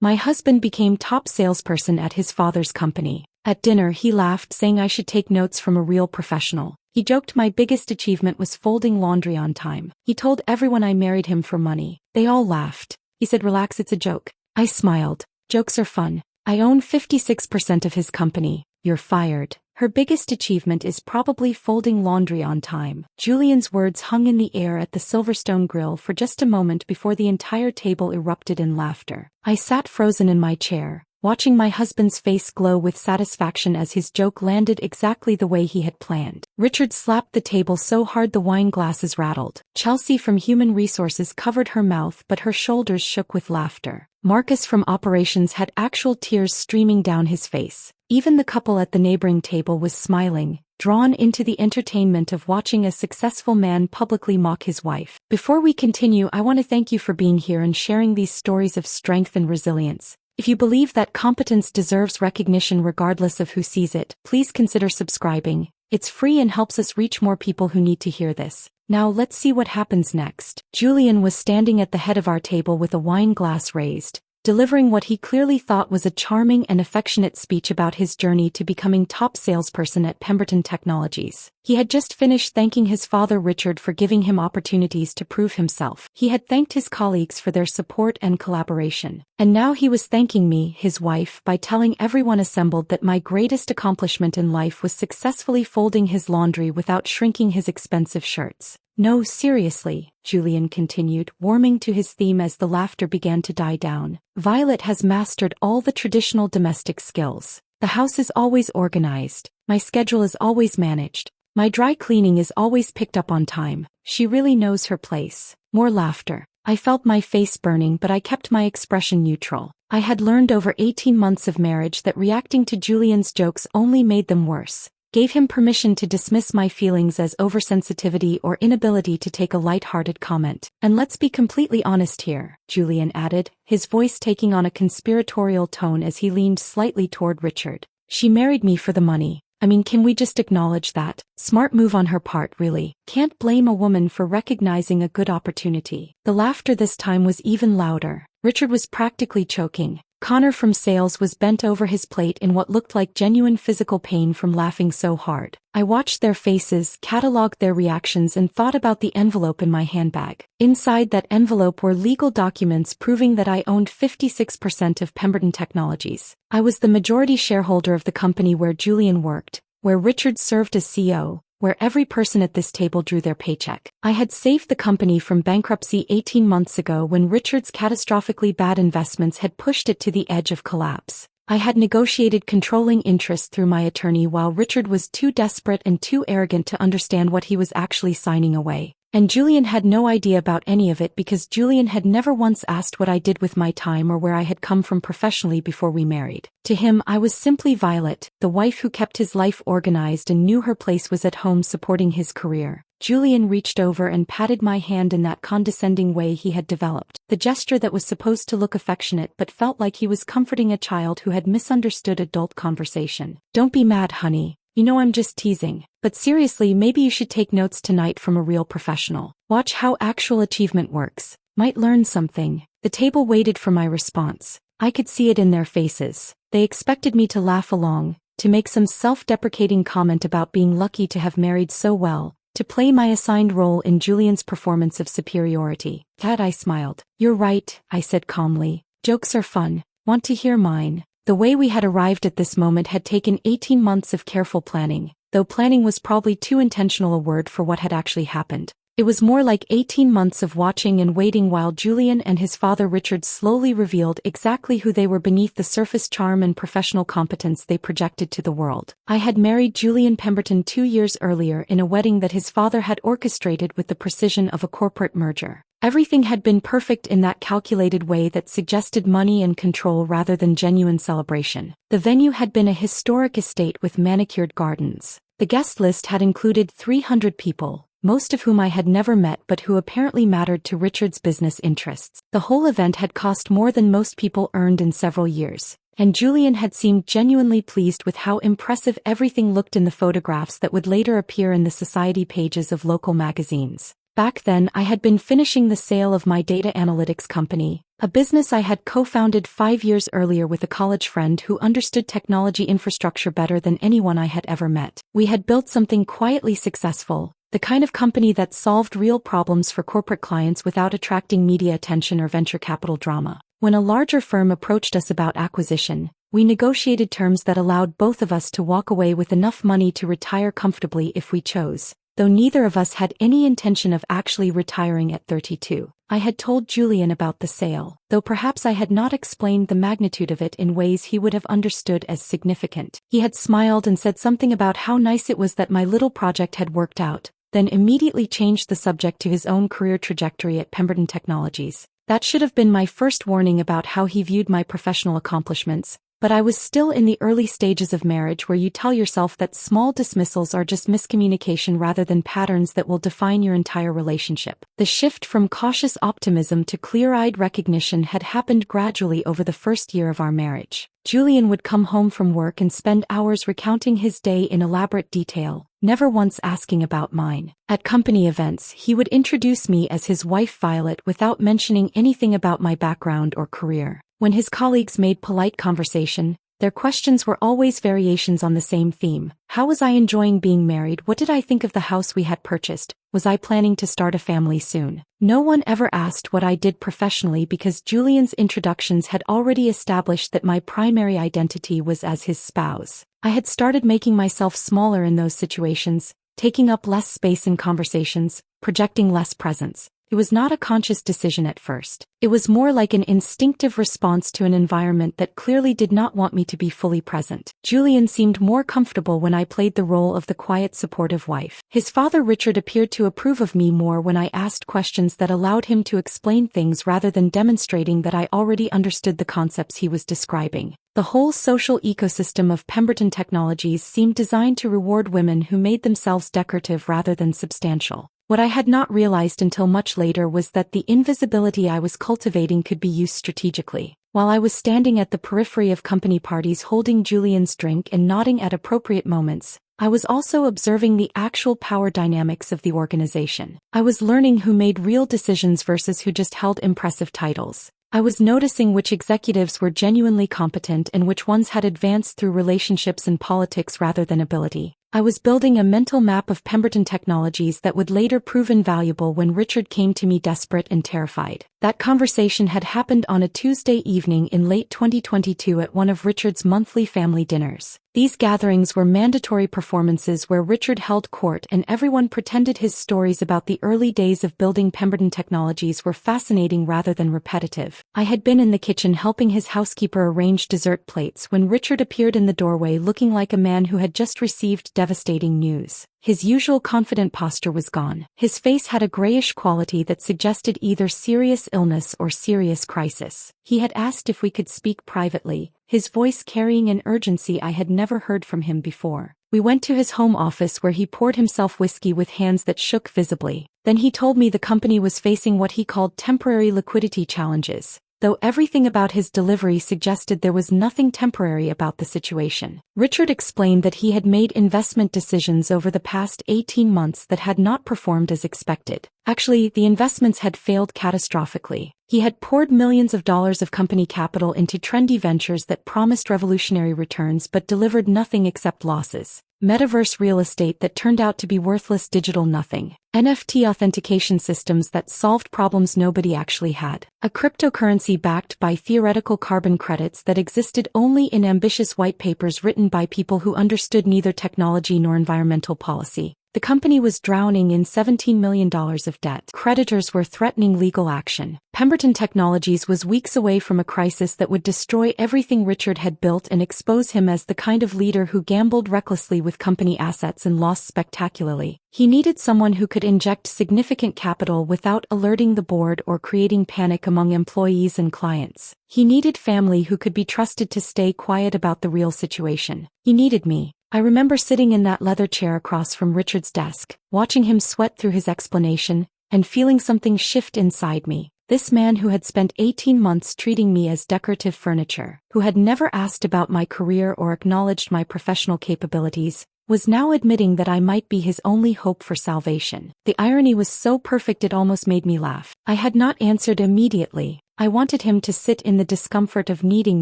My husband became top salesperson at his father's company. At dinner he laughed, saying I should take notes from a real professional. He joked my biggest achievement was folding laundry on time. He told everyone I married him for money. They all laughed. He said, "Relax, it's a joke." I smiled. Jokes are fun. I own 56% of his company. You're fired. Her biggest achievement is probably folding laundry on time. Julian's words hung in the air at the Silverstone grill for just a moment before the entire table erupted in laughter. I sat frozen in my chair, watching my husband's face glow with satisfaction as his joke landed exactly the way he had planned. Richard slapped the table so hard the wine glasses rattled. Chelsea from Human Resources covered her mouth, but her shoulders shook with laughter. Marcus from Operations had actual tears streaming down his face. Even the couple at the neighboring table was smiling, drawn into the entertainment of watching a successful man publicly mock his wife. Before we continue, I want to thank you for being here and sharing these stories of strength and resilience. If you believe that competence deserves recognition regardless of who sees it, please consider subscribing. It's free and helps us reach more people who need to hear this. Now let's see what happens next. Julian was standing at the head of our table with a wine glass raised, delivering what he clearly thought was a charming and affectionate speech about his journey to becoming top salesperson at Pemberton Technologies. He had just finished thanking his father Richard for giving him opportunities to prove himself. He had thanked his colleagues for their support and collaboration. And now he was thanking me, his wife, by telling everyone assembled that my greatest accomplishment in life was successfully folding his laundry without shrinking his expensive shirts. No, seriously, Julian continued, warming to his theme as the laughter began to die down. Violet has mastered all the traditional domestic skills. The house is always organized. My schedule is always managed. My dry cleaning is always picked up on time. She really knows her place. More laughter. I felt my face burning, but I kept my expression neutral. I had learned over 18 months of marriage that reacting to Julian's jokes only made them worse. Gave him permission to dismiss my feelings as oversensitivity or inability to take a light-hearted comment. And let's be completely honest here, Julian added, his voice taking on a conspiratorial tone as he leaned slightly toward Richard. She married me for the money. I mean, can we just acknowledge that? Smart move on her part, really. Can't blame a woman for recognizing a good opportunity. The laughter this time was even louder. Richard was practically choking. Connor from sales was bent over his plate in what looked like genuine physical pain from laughing so hard. I watched their faces, cataloged their reactions, and thought about the envelope in my handbag. Inside that envelope were legal documents proving that I owned 56% of Pemberton Technologies. I was the majority shareholder of the company where Julian worked, where Richard served as CEO, where every person at this table drew their paycheck. I had saved the company from bankruptcy 18 months ago when Richard's catastrophically bad investments had pushed it to the edge of collapse. I had negotiated controlling interest through my attorney while Richard was too desperate and too arrogant to understand what he was actually signing away. And Julian had no idea about any of it because Julian had never once asked what I did with my time or where I had come from professionally before we married. To him, I was simply Violet, the wife who kept his life organized and knew her place was at home supporting his career. Julian reached over and patted my hand in that condescending way he had developed, the gesture that was supposed to look affectionate but felt like he was comforting a child who had misunderstood adult conversation. "Don't be mad, honey. You know I'm just teasing. But seriously, maybe you should take notes tonight from a real professional. Watch how actual achievement works. Might learn something." The table waited for my response. I could see it in their faces. They expected me to laugh along, to make some self-deprecating comment about being lucky to have married so well, to play my assigned role in Julian's performance of superiority. That I smiled. "You're right," I said calmly. "Jokes are fun. Want to hear mine?" The way we had arrived at this moment had taken 18 months of careful planning, though planning was probably too intentional a word for what had actually happened. It was more like 18 months of watching and waiting while Julian and his father Richard slowly revealed exactly who they were beneath the surface charm and professional competence they projected to the world. I had married Julian Pemberton 2 years earlier in a wedding that his father had orchestrated with the precision of a corporate merger. Everything had been perfect in that calculated way that suggested money and control rather than genuine celebration. The venue had been a historic estate with manicured gardens. The guest list had included 300 people, most of whom I had never met but who apparently mattered to Richard's business interests. The whole event had cost more than most people earned in several years, and Julian had seemed genuinely pleased with how impressive everything looked in the photographs that would later appear in the society pages of local magazines. Back then, I had been finishing the sale of my data analytics company, a business I had co-founded 5 years earlier with a college friend who understood technology infrastructure better than anyone I had ever met. We had built something quietly successful, the kind of company that solved real problems for corporate clients without attracting media attention or venture capital drama. When a larger firm approached us about acquisition, we negotiated terms that allowed both of us to walk away with enough money to retire comfortably if we chose, though neither of us had any intention of actually retiring at 32. I had told Julian about the sale, though perhaps I had not explained the magnitude of it in ways he would have understood as significant. He had smiled and said something about how nice it was that my little project had worked out, then immediately changed the subject to his own career trajectory at Pemberton Technologies. That should have been my first warning about how he viewed my professional accomplishments, but I was still in the early stages of marriage where you tell yourself that small dismissals are just miscommunication rather than patterns that will define your entire relationship. The shift from cautious optimism to clear-eyed recognition had happened gradually over the first year of our marriage. Julian would come home from work and spend hours recounting his day in elaborate detail, never once asking about mine. At company events, he would introduce me as his wife Violet without mentioning anything about my background or career. When his colleagues made polite conversation, their questions were always variations on the same theme. How was I enjoying being married? What did I think of the house we had purchased? Was I planning to start a family soon? No one ever asked what I did professionally because Julian's introductions had already established that my primary identity was as his spouse. I had started making myself smaller in those situations, taking up less space in conversations, projecting less presence. It was not a conscious decision at first. It was more like an instinctive response to an environment that clearly did not want me to be fully present. Julian seemed more comfortable when I played the role of the quiet, supportive wife. His father Richard appeared to approve of me more when I asked questions that allowed him to explain things rather than demonstrating that I already understood the concepts he was describing. The whole social ecosystem of Pemberton Technologies seemed designed to reward women who made themselves decorative rather than substantial. What I had not realized until much later was that the invisibility I was cultivating could be used strategically. While I was standing at the periphery of company parties holding Julian's drink and nodding at appropriate moments, I was also observing the actual power dynamics of the organization. I was learning who made real decisions versus who just held impressive titles. I was noticing which executives were genuinely competent and which ones had advanced through relationships and politics rather than ability. I was building a mental map of Pemberton Technologies that would later prove invaluable when Richard came to me desperate and terrified. That conversation had happened on a Tuesday evening in late 2022 at one of Richard's monthly family dinners. These gatherings were mandatory performances where Richard held court and everyone pretended his stories about the early days of building Pemberton Technologies were fascinating rather than repetitive. I had been in the kitchen helping his housekeeper arrange dessert plates when Richard appeared in the doorway looking like a man who had just received devastating news. His usual confident posture was gone. His face had a grayish quality that suggested either serious illness or serious crisis. He had asked if we could speak privately, his voice carrying an urgency I had never heard from him before. We went to his home office where he poured himself whiskey with hands that shook visibly. Then he told me the company was facing what he called temporary liquidity challenges, though everything about his delivery suggested there was nothing temporary about the situation. Richard explained that he had made investment decisions over the past 18 months that had not performed as expected. Actually, the investments had failed catastrophically. He had poured millions of dollars of company capital into trendy ventures that promised revolutionary returns but delivered nothing except losses. Metaverse real estate that turned out to be worthless digital nothing. NFT authentication systems that solved problems nobody actually had. A cryptocurrency backed by theoretical carbon credits that existed only in ambitious white papers written by people who understood neither technology nor environmental policy. The company was drowning in $17 million of debt. Creditors were threatening legal action. Pemberton Technologies was weeks away from a crisis that would destroy everything Richard had built and expose him as the kind of leader who gambled recklessly with company assets and lost spectacularly. He needed someone who could inject significant capital without alerting the board or creating panic among employees and clients. He needed family who could be trusted to stay quiet about the real situation. He needed me. I remember sitting in that leather chair across from Richard's desk, watching him sweat through his explanation, and feeling something shift inside me. This man who had spent 18 months treating me as decorative furniture, who had never asked about my career or acknowledged my professional capabilities, was now admitting that I might be his only hope for salvation. The irony was so perfect it almost made me laugh. I had not answered immediately. I wanted him to sit in the discomfort of needing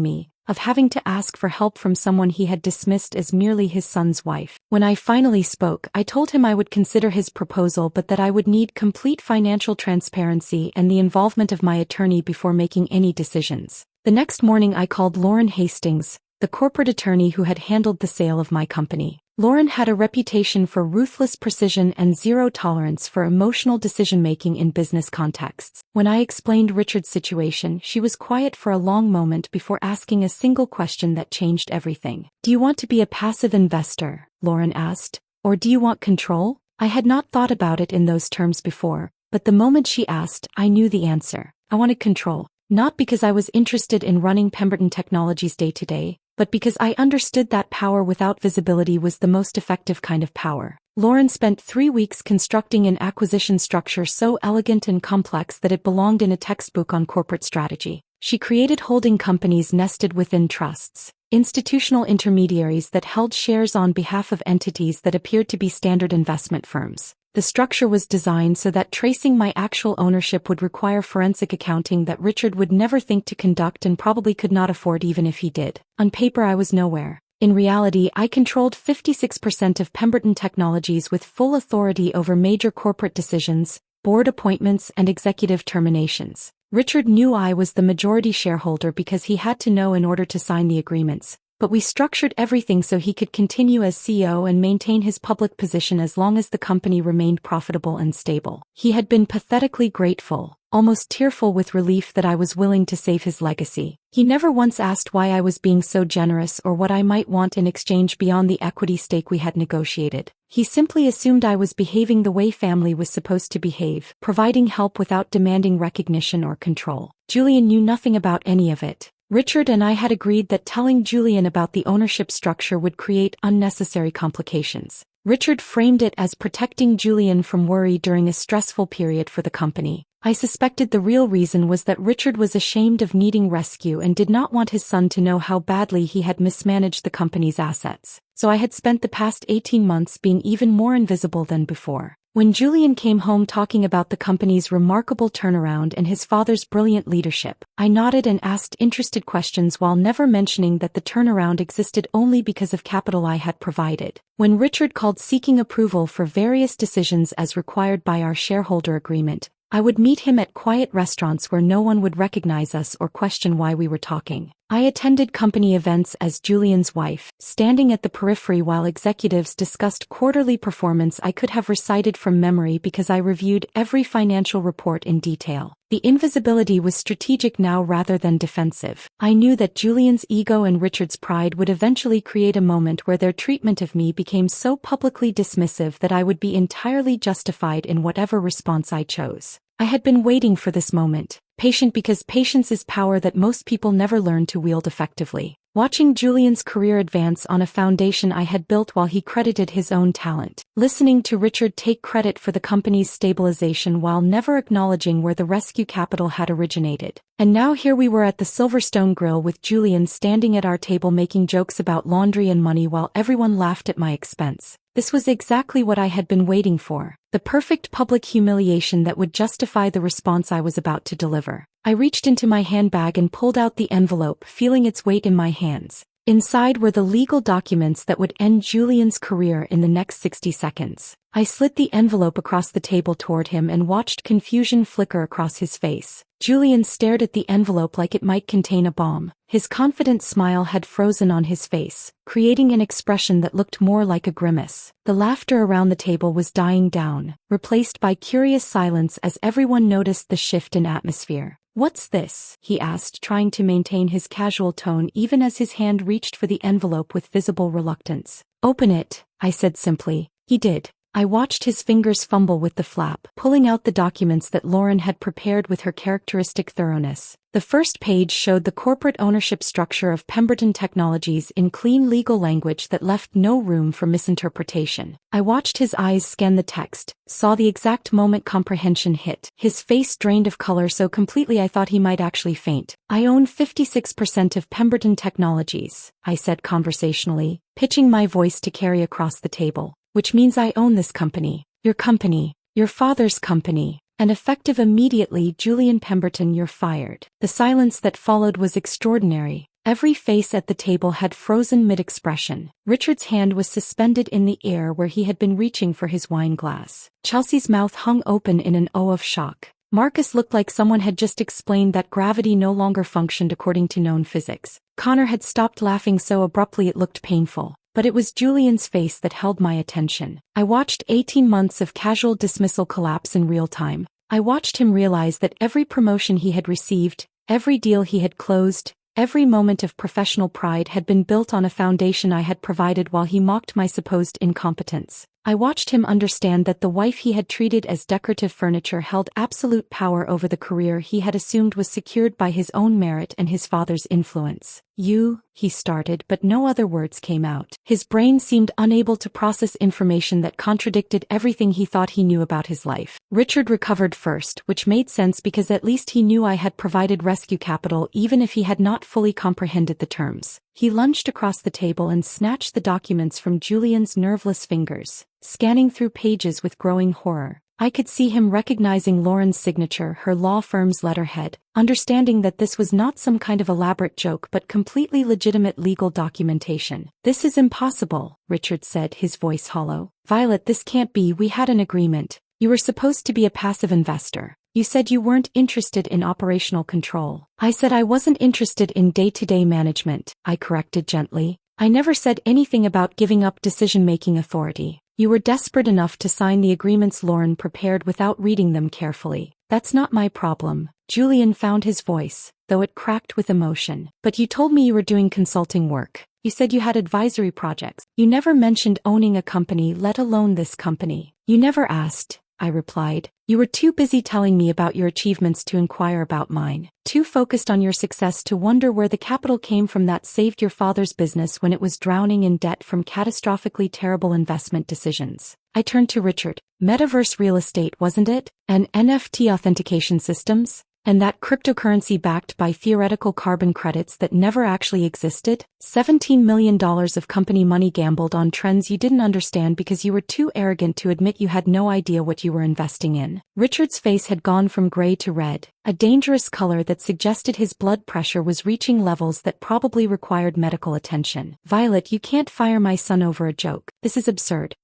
me, of having to ask for help from someone he had dismissed as merely his son's wife. When I finally spoke, I told him I would consider his proposal but that I would need complete financial transparency and the involvement of my attorney before making any decisions. The next morning I called Lauren Hastings, the corporate attorney who had handled the sale of my company. Lauren had a reputation for ruthless precision and zero tolerance for emotional decision-making in business contexts. When I explained Richard's situation, she was quiet for a long moment before asking a single question that changed everything. "Do you want to be a passive investor?" Lauren asked. "Or do you want control?" I had not thought about it in those terms before, but the moment she asked, I knew the answer. I wanted control. Not because I was interested in running Pemberton Technologies day-to-day, but because I understood that power without visibility was the most effective kind of power. Lauren spent 3 weeks constructing an acquisition structure so elegant and complex that it belonged in a textbook on corporate strategy. She created holding companies nested within trusts, institutional intermediaries that held shares on behalf of entities that appeared to be standard investment firms. The structure was designed so that tracing my actual ownership would require forensic accounting that Richard would never think to conduct and probably could not afford even if he did. On paper I was nowhere. In reality, I controlled 56% of Pemberton Technologies with full authority over major corporate decisions, board appointments and executive terminations. Richard knew I was the majority shareholder because he had to know in order to sign the agreements. But we structured everything so he could continue as CEO and maintain his public position as long as the company remained profitable and stable. He had been pathetically grateful, almost tearful with relief that I was willing to save his legacy. He never once asked why I was being so generous or what I might want in exchange beyond the equity stake we had negotiated. He simply assumed I was behaving the way family was supposed to behave, providing help without demanding recognition or control. Julian knew nothing about any of it. Richard and I had agreed that telling Julian about the ownership structure would create unnecessary complications. Richard framed it as protecting Julian from worry during a stressful period for the company. I suspected the real reason was that Richard was ashamed of needing rescue and did not want his son to know how badly he had mismanaged the company's assets. So I had spent the past 18 months being even more invisible than before. When Julian came home talking about the company's remarkable turnaround and his father's brilliant leadership, I nodded and asked interested questions while never mentioning that the turnaround existed only because of capital I had provided. When Richard called seeking approval for various decisions as required by our shareholder agreement, I would meet him at quiet restaurants where no one would recognize us or question why we were talking. I attended company events as Julian's wife, standing at the periphery while executives discussed quarterly performance I could have recited from memory because I reviewed every financial report in detail. The invisibility was strategic now rather than defensive. I knew that Julian's ego and Richard's pride would eventually create a moment where their treatment of me became so publicly dismissive that I would be entirely justified in whatever response I chose. I had been waiting for this moment, patient because patience is power that most people never learn to wield effectively. Watching Julian's career advance on a foundation I had built while he credited his own talent. Listening to Richard take credit for the company's stabilization while never acknowledging where the rescue capital had originated. And now here we were at the Silverstone Grill with Julian standing at our table making jokes about laundry and money while everyone laughed at my expense. This was exactly what I had been waiting for. The perfect public humiliation that would justify the response I was about to deliver. I reached into my handbag and pulled out the envelope, feeling its weight in my hands. Inside were the legal documents that would end Julian's career in the next 60 seconds. I slid the envelope across the table toward him and watched confusion flicker across his face. Julian stared at the envelope like it might contain a bomb. His confident smile had frozen on his face, creating an expression that looked more like a grimace. The laughter around the table was dying down, replaced by curious silence as everyone noticed the shift in atmosphere. "What's this?" he asked, trying to maintain his casual tone even as his hand reached for the envelope with visible reluctance. "Open it," I said simply. He did. I watched his fingers fumble with the flap, pulling out the documents that Lauren had prepared with her characteristic thoroughness. The first page showed the corporate ownership structure of Pemberton Technologies in clean legal language that left no room for misinterpretation. I watched his eyes scan the text, saw the exact moment comprehension hit. His face drained of color so completely I thought he might actually faint. "I own 56% of Pemberton Technologies," I said conversationally, pitching my voice to carry across the table. "Which means I own this company. Your father's company. And effective immediately, Julian Pemberton, you're fired." The silence that followed was extraordinary. Every face at the table had frozen mid-expression. Richard's hand was suspended in the air where he had been reaching for his wine glass. Chelsea's mouth hung open in an O of shock. Marcus looked like someone had just explained that gravity no longer functioned according to known physics. Connor had stopped laughing so abruptly it looked painful. But it was Julian's face that held my attention. I watched 18 months of casual dismissal collapse in real time. I watched him realize that every promotion he had received, every deal he had closed, every moment of professional pride had been built on a foundation I had provided while he mocked my supposed incompetence. I watched him understand that the wife he had treated as decorative furniture held absolute power over the career he had assumed was secured by his own merit and his father's influence. "You," he started, but no other words came out. His brain seemed unable to process information that contradicted everything he thought he knew about his life. Richard recovered first, which made sense because at least he knew I had provided rescue capital even if he had not fully comprehended the terms. He lunged across the table and snatched the documents from Julian's nerveless fingers, scanning through pages with growing horror. I could see him recognizing Lauren's signature, her law firm's letterhead, understanding that this was not some kind of elaborate joke but completely legitimate legal documentation. "This is impossible," Richard said, his voice hollow. "Violet, this can't be. We had an agreement. You were supposed to be a passive investor. You said you weren't interested in operational control." "I said I wasn't interested in day-to-day management," I corrected gently. "I never said anything about giving up decision-making authority. You were desperate enough to sign the agreements Lauren prepared without reading them carefully. That's not my problem." Julian found his voice, though it cracked with emotion. "But you told me you were doing consulting work. You said you had advisory projects. You never mentioned owning a company, let alone this company." "You never asked," I replied. "You were too busy telling me about your achievements to inquire about mine. Too focused on your success to wonder where the capital came from that saved your father's business when it was drowning in debt from catastrophically terrible investment decisions." I turned to Richard. "Metaverse real estate, wasn't it? And NFT authentication systems? And that cryptocurrency backed by theoretical carbon credits that never actually existed? $17 million of company money gambled on trends you didn't understand because you were too arrogant to admit you had no idea what you were investing in." Richard's face had gone from gray to red, a dangerous color that suggested his blood pressure was reaching levels that probably required medical attention. "Violet, you can't fire my son over a joke. This is absurd."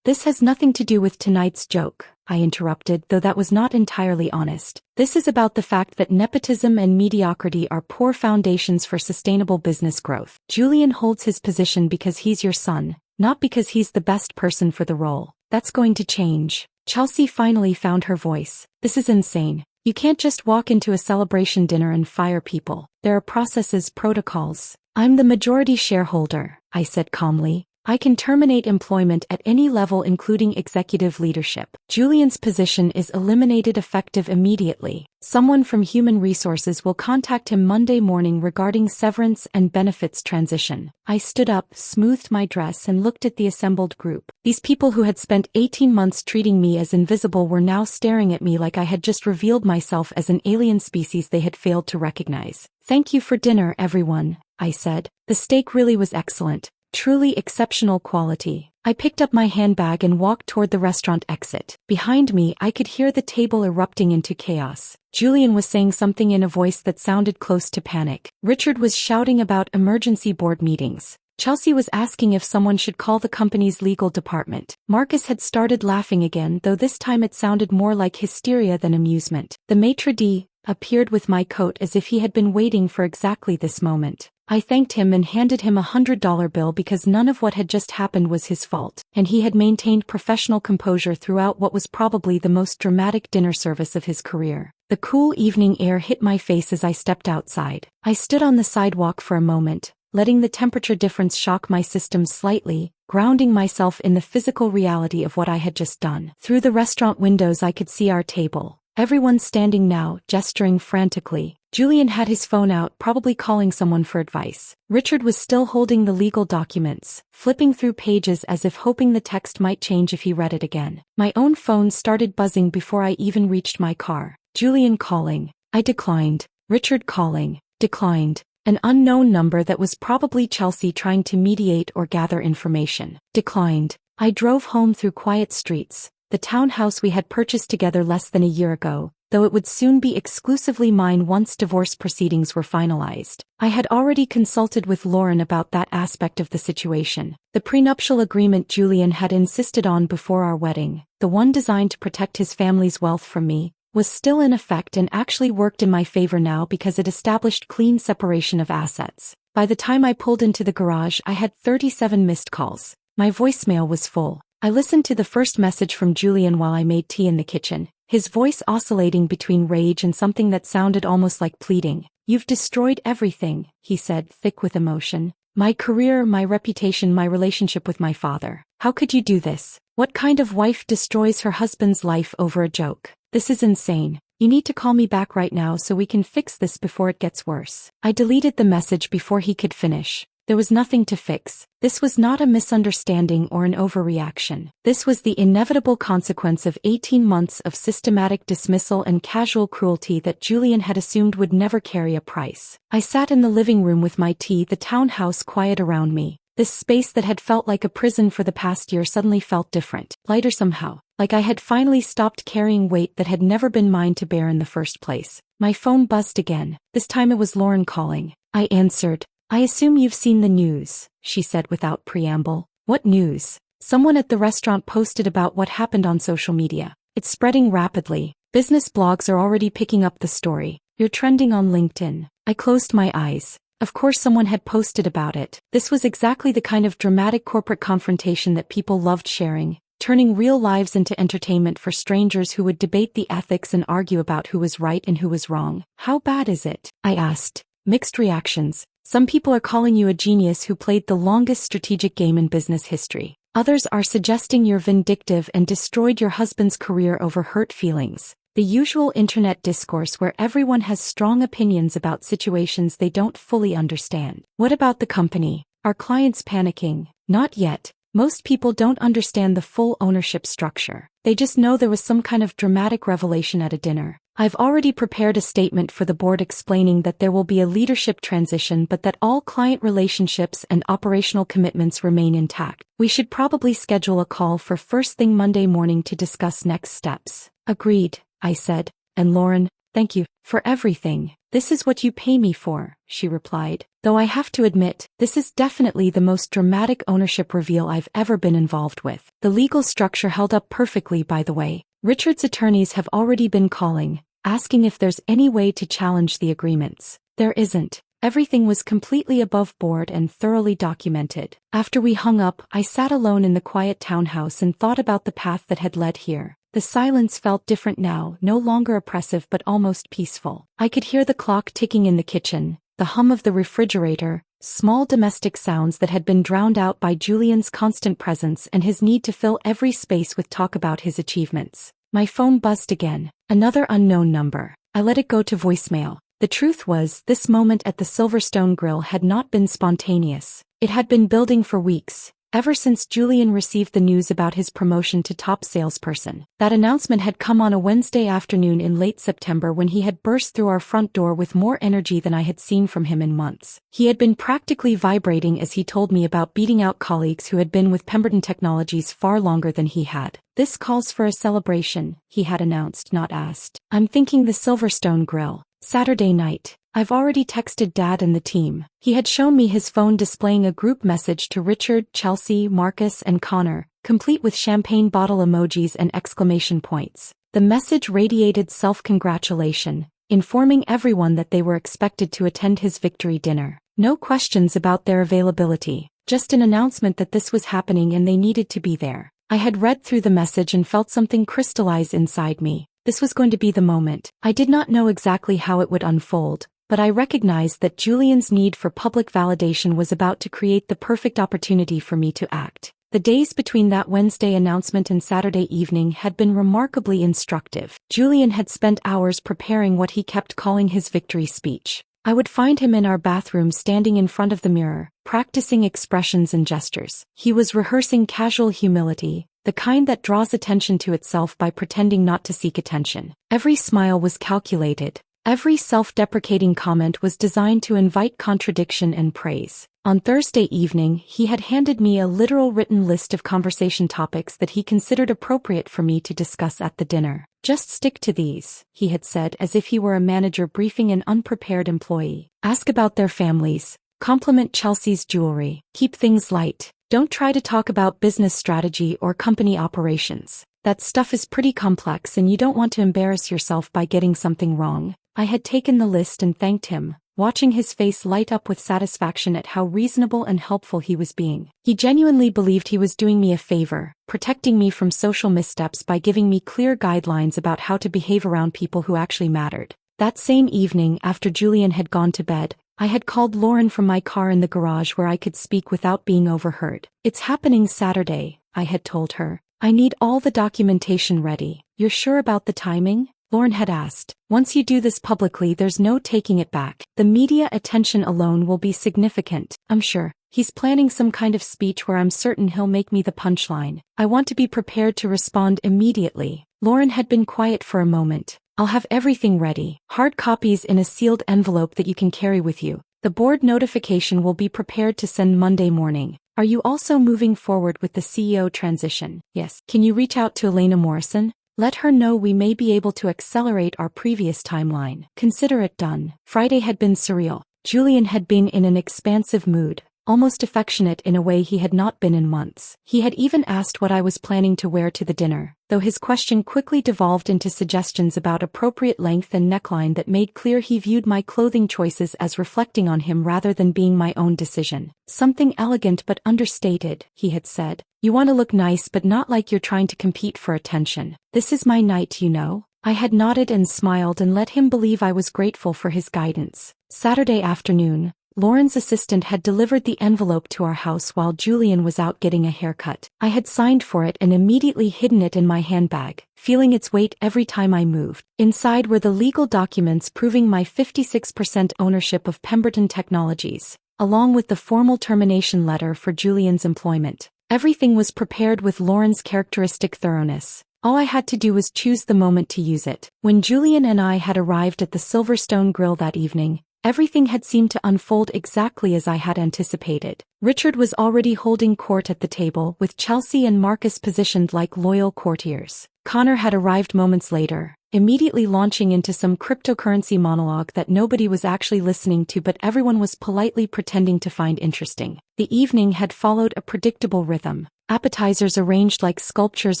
This has nothing to do with tonight's joke," I interrupted, though that was not entirely honest. "This is about the fact that nepotism and mediocrity are poor foundations for sustainable business growth. Julian holds his position because he's your son, not because he's the best person for the role. That's going to change." Chelsea finally found her voice. "This is insane. You can't just walk into a celebration dinner and fire people. There are processes, protocols." "I'm the majority shareholder," I said calmly. "I can terminate employment at any level including executive leadership. Julian's position is eliminated effective immediately. Someone from Human Resources will contact him Monday morning regarding severance and benefits transition." I stood up, smoothed my dress and looked at the assembled group. These people who had spent 18 months treating me as invisible were now staring at me like I had just revealed myself as an alien species they had failed to recognize. "Thank you for dinner, everyone," I said. "The steak really was excellent. Truly exceptional quality." I picked up my handbag and walked toward the restaurant exit. Behind me, I could hear the table erupting into chaos. Julian was saying something in a voice that sounded close to panic. Richard was shouting about emergency board meetings. Chelsea was asking if someone should call the company's legal department. Marcus had started laughing again, though this time it sounded more like hysteria than amusement. The maitre d' appeared with my coat as if he had been waiting for exactly this moment. I thanked him and handed him a $100 bill because none of what had just happened was his fault, and he had maintained professional composure throughout what was probably the most dramatic dinner service of his career. The cool evening air hit my face as I stepped outside. I stood on the sidewalk for a moment, letting the temperature difference shock my system slightly, grounding myself in the physical reality of what I had just done. Through the restaurant windows I could see our table, Everyone standing now, gesturing frantically. Julian had his phone out, probably calling someone for advice. Richard was still holding the legal documents, flipping through pages as if hoping the text might change if he read it again. My own phone started buzzing before I even reached my car. Julian calling. I declined. Richard calling. Declined. An unknown number that was probably Chelsea trying to mediate or gather information. Declined. I drove home through quiet streets, the townhouse we had purchased together less than a year ago, though it would soon be exclusively mine once divorce proceedings were finalized. I had already consulted with Lauren about that aspect of the situation. The prenuptial agreement Julian had insisted on before our wedding, the one designed to protect his family's wealth from me, was still in effect and actually worked in my favor now because it established clean separation of assets. By the time I pulled into the garage, I had 37 missed calls. My voicemail was full. I listened to the first message from Julian while I made tea in the kitchen, his voice oscillating between rage and something that sounded almost like pleading. "You've destroyed everything," he said, thick with emotion. "My career, my reputation, my relationship with my father. How could you do this? What kind of wife destroys her husband's life over a joke? This is insane. You need to call me back right now so we can fix this before it gets worse." I deleted the message before he could finish. There was nothing to fix. This was not a misunderstanding or an overreaction. This was the inevitable consequence of 18 months of systematic dismissal and casual cruelty that Julian had assumed would never carry a price. I sat in the living room with my tea, the townhouse quiet around me. This space that had felt like a prison for the past year suddenly felt different, lighter somehow, like I had finally stopped carrying weight that had never been mine to bear in the first place. My phone buzzed again. This time it was Lauren calling. I answered. "I assume you've seen the news," she said without preamble. "What news?" "Someone at the restaurant posted about what happened on social media. It's spreading rapidly. Business blogs are already picking up the story. You're trending on LinkedIn." I closed my eyes. Of course someone had posted about it. This was exactly the kind of dramatic corporate confrontation that people loved sharing, turning real lives into entertainment for strangers who would debate the ethics and argue about who was right and who was wrong. "How bad is it?" I asked. Mixed reactions. Some people are calling you a genius who played the longest strategic game in business history. Others are suggesting you're vindictive and destroyed your husband's career over hurt feelings. The usual internet discourse where everyone has strong opinions about situations they don't fully understand. What about the company? Are clients panicking? Not yet. Most people don't understand the full ownership structure. They just know there was some kind of dramatic revelation at a dinner. I've already prepared a statement for the board explaining that there will be a leadership transition but that all client relationships and operational commitments remain intact. We should probably schedule a call for first thing Monday morning to discuss next steps. Agreed, I said. And Lauren, thank you for everything. This is what you pay me for, she replied. Though I have to admit, this is definitely the most dramatic ownership reveal I've ever been involved with. The legal structure held up perfectly, by the way. Richard's attorneys have already been calling, asking if there's any way to challenge the agreements. There isn't. Everything was completely above board and thoroughly documented. After we hung up, I sat alone in the quiet townhouse and thought about the path that had led here. The silence felt different now, no longer oppressive but almost peaceful. I could hear the clock ticking in the kitchen, the hum of the refrigerator, small domestic sounds that had been drowned out by Julian's constant presence and his need to fill every space with talk about his achievements. My phone buzzed again. Another unknown number. I let it go to voicemail. The truth was, this moment at the Silverstone Grill had not been spontaneous. It had been building for weeks, ever since Julian received the news about his promotion to top salesperson. That announcement had come on a Wednesday afternoon in late September when he had burst through our front door with more energy than I had seen from him in months. He had been practically vibrating as he told me about beating out colleagues who had been with Pemberton Technologies far longer than he had. "This calls for a celebration," he had announced, not asked. "I'm thinking the Silverstone Grill. Saturday night. I've already texted Dad and the team." He had shown me his phone displaying a group message to Richard, Chelsea, Marcus, and Connor, complete with champagne bottle emojis and exclamation points. The message radiated self-congratulation, informing everyone that they were expected to attend his victory dinner. No questions about their availability, just an announcement that this was happening and they needed to be there. I had read through the message and felt something crystallize inside me. This was going to be the moment. I did not know exactly how it would unfold, but I recognized that Julian's need for public validation was about to create the perfect opportunity for me to act. The days between that Wednesday announcement and Saturday evening had been remarkably instructive. Julian had spent hours preparing what he kept calling his victory speech. I would find him in our bathroom standing in front of the mirror, practicing expressions and gestures. He was rehearsing casual humility, the kind that draws attention to itself by pretending not to seek attention. Every smile was calculated. Every self-deprecating comment was designed to invite contradiction and praise. On Thursday evening, he had handed me a literal written list of conversation topics that he considered appropriate for me to discuss at the dinner. "Just stick to these," he had said as if he were a manager briefing an unprepared employee. "Ask about their families. Compliment Chelsea's jewelry. Keep things light. Don't try to talk about business strategy or company operations. That stuff is pretty complex and you don't want to embarrass yourself by getting something wrong." I had taken the list and thanked him, watching his face light up with satisfaction at how reasonable and helpful he was being. He genuinely believed he was doing me a favor, protecting me from social missteps by giving me clear guidelines about how to behave around people who actually mattered. That same evening, after Julian had gone to bed, I had called Lauren from my car in the garage where I could speak without being overheard. "It's happening Saturday," I had told her. "I need all the documentation ready." "You're sure about the timing?" Lauren had asked. "Once you do this publicly, there's no taking it back. The media attention alone will be significant, I'm sure. He's planning some kind of speech where I'm certain he'll make me the punchline. I want to be prepared to respond immediately." Lauren had been quiet for a moment. "I'll have everything ready. Hard copies in a sealed envelope that you can carry with you. The board notification will be prepared to send Monday morning. Are you also moving forward with the CEO transition?" "Yes." "Can you reach out to Elena Morrison? Let her know we may be able to accelerate our previous timeline." "Consider it done." Friday had been surreal. Julian had been in an expansive mood, almost affectionate in a way he had not been in months. He had even asked what I was planning to wear to the dinner, though his question quickly devolved into suggestions about appropriate length and neckline that made clear he viewed my clothing choices as reflecting on him rather than being my own decision. "Something elegant but understated," he had said. "You want to look nice but not like you're trying to compete for attention. This is my night, you know." I had nodded and smiled and let him believe I was grateful for his guidance. Saturday afternoon, Lauren's assistant had delivered the envelope to our house while Julian was out getting a haircut. I had signed for it and immediately hidden it in my handbag, feeling its weight every time I moved. Inside were the legal documents proving my 56% ownership of Pemberton Technologies, along with the formal termination letter for Julian's employment. Everything was prepared with Lauren's characteristic thoroughness. All I had to do was choose the moment to use it. When Julian and I had arrived at the Silverstone Grill that evening, everything had seemed to unfold exactly as I had anticipated. Richard was already holding court at the table, with Chelsea and Marcus positioned like loyal courtiers. Connor had arrived moments later, immediately launching into some cryptocurrency monologue that nobody was actually listening to but everyone was politely pretending to find interesting. The evening had followed a predictable rhythm. Appetizers arranged like sculptures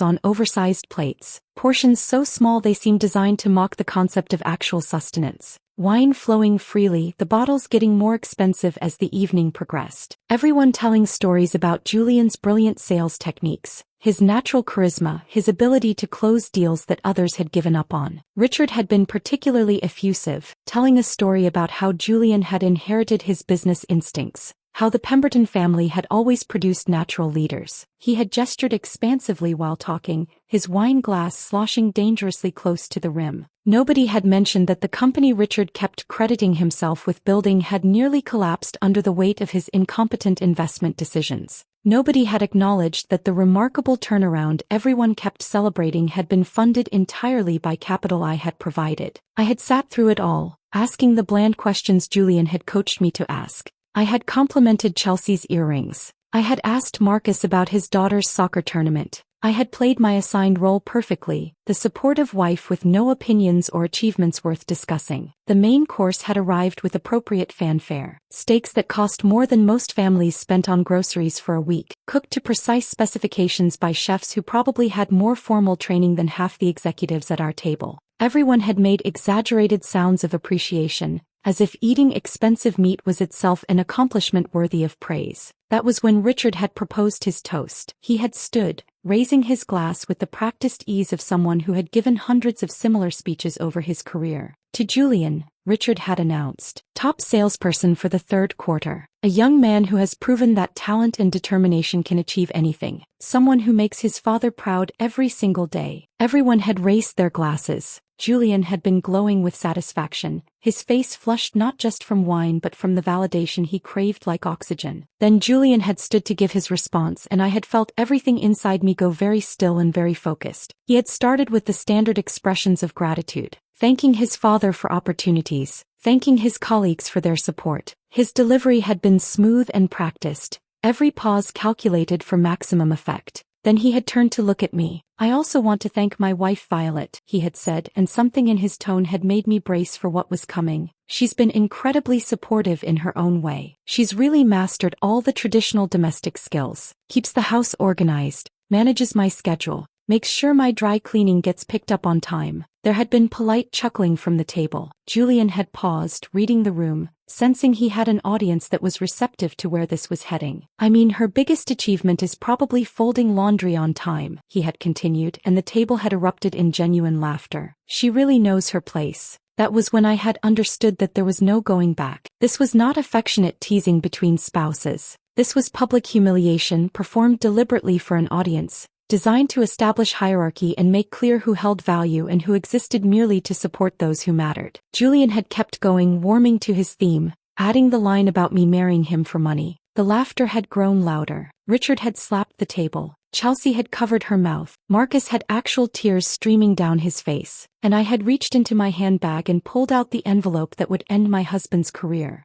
on oversized plates, portions so small they seemed designed to mock the concept of actual sustenance. Wine flowing freely, the bottles getting more expensive as the evening progressed. Everyone telling stories about Julian's brilliant sales techniques, his natural charisma, his ability to close deals that others had given up on. Richard had been particularly effusive, telling a story about how Julian had inherited his business instincts, how the Pemberton family had always produced natural leaders. He had gestured expansively while talking, his wine glass sloshing dangerously close to the rim. Nobody had mentioned that the company Richard kept crediting himself with building had nearly collapsed under the weight of his incompetent investment decisions. Nobody had acknowledged that the remarkable turnaround everyone kept celebrating had been funded entirely by capital I had provided. I had sat through it all, asking the bland questions Julian had coached me to ask. I had complimented Chelsea's earrings. I had asked Marcus about his daughter's soccer tournament. I had played my assigned role perfectly, the supportive wife with no opinions or achievements worth discussing. The main course had arrived with appropriate fanfare. Steaks that cost more than most families spent on groceries for a week, cooked to precise specifications by chefs who probably had more formal training than half the executives at our table. Everyone had made exaggerated sounds of appreciation, as if eating expensive meat was itself an accomplishment worthy of praise. That was when Richard had proposed his toast. He had stood, raising his glass with the practiced ease of someone who had given hundreds of similar speeches over his career. To Julian, Richard had announced, top salesperson for the third quarter. A young man who has proven that talent and determination can achieve anything. Someone who makes his father proud every single day. Everyone had raised their glasses. Julian had been glowing with satisfaction, his face flushed not just from wine but from the validation he craved like oxygen. Then Julian had stood to give his response, and I had felt everything inside me go very still and very focused. He had started with the standard expressions of gratitude, thanking his father for opportunities, thanking his colleagues for their support. His delivery had been smooth and practiced, every pause calculated for maximum effect. Then he had turned to look at me. I also want to thank my wife Violet, he had said, and something in his tone had made me brace for what was coming. She's been incredibly supportive in her own way. She's really mastered all the traditional domestic skills, keeps the house organized, manages my schedule, makes sure my dry cleaning gets picked up on time. There had been polite chuckling from the table. Julian had paused, reading the room, sensing he had an audience that was receptive to where this was heading. I mean, her biggest achievement is probably folding laundry on time, he had continued, and the table had erupted in genuine laughter. She really knows her place. That was when I had understood that there was no going back. This was not affectionate teasing between spouses. This was public humiliation performed deliberately for an audience, designed to establish hierarchy and make clear who held value and who existed merely to support those who mattered. Julian had kept going, warming to his theme, adding the line about me marrying him for money. The laughter had grown louder. Richard had slapped the table. Chelsea had covered her mouth. Marcus had actual tears streaming down his face. And I had reached into my handbag and pulled out the envelope that would end my husband's career.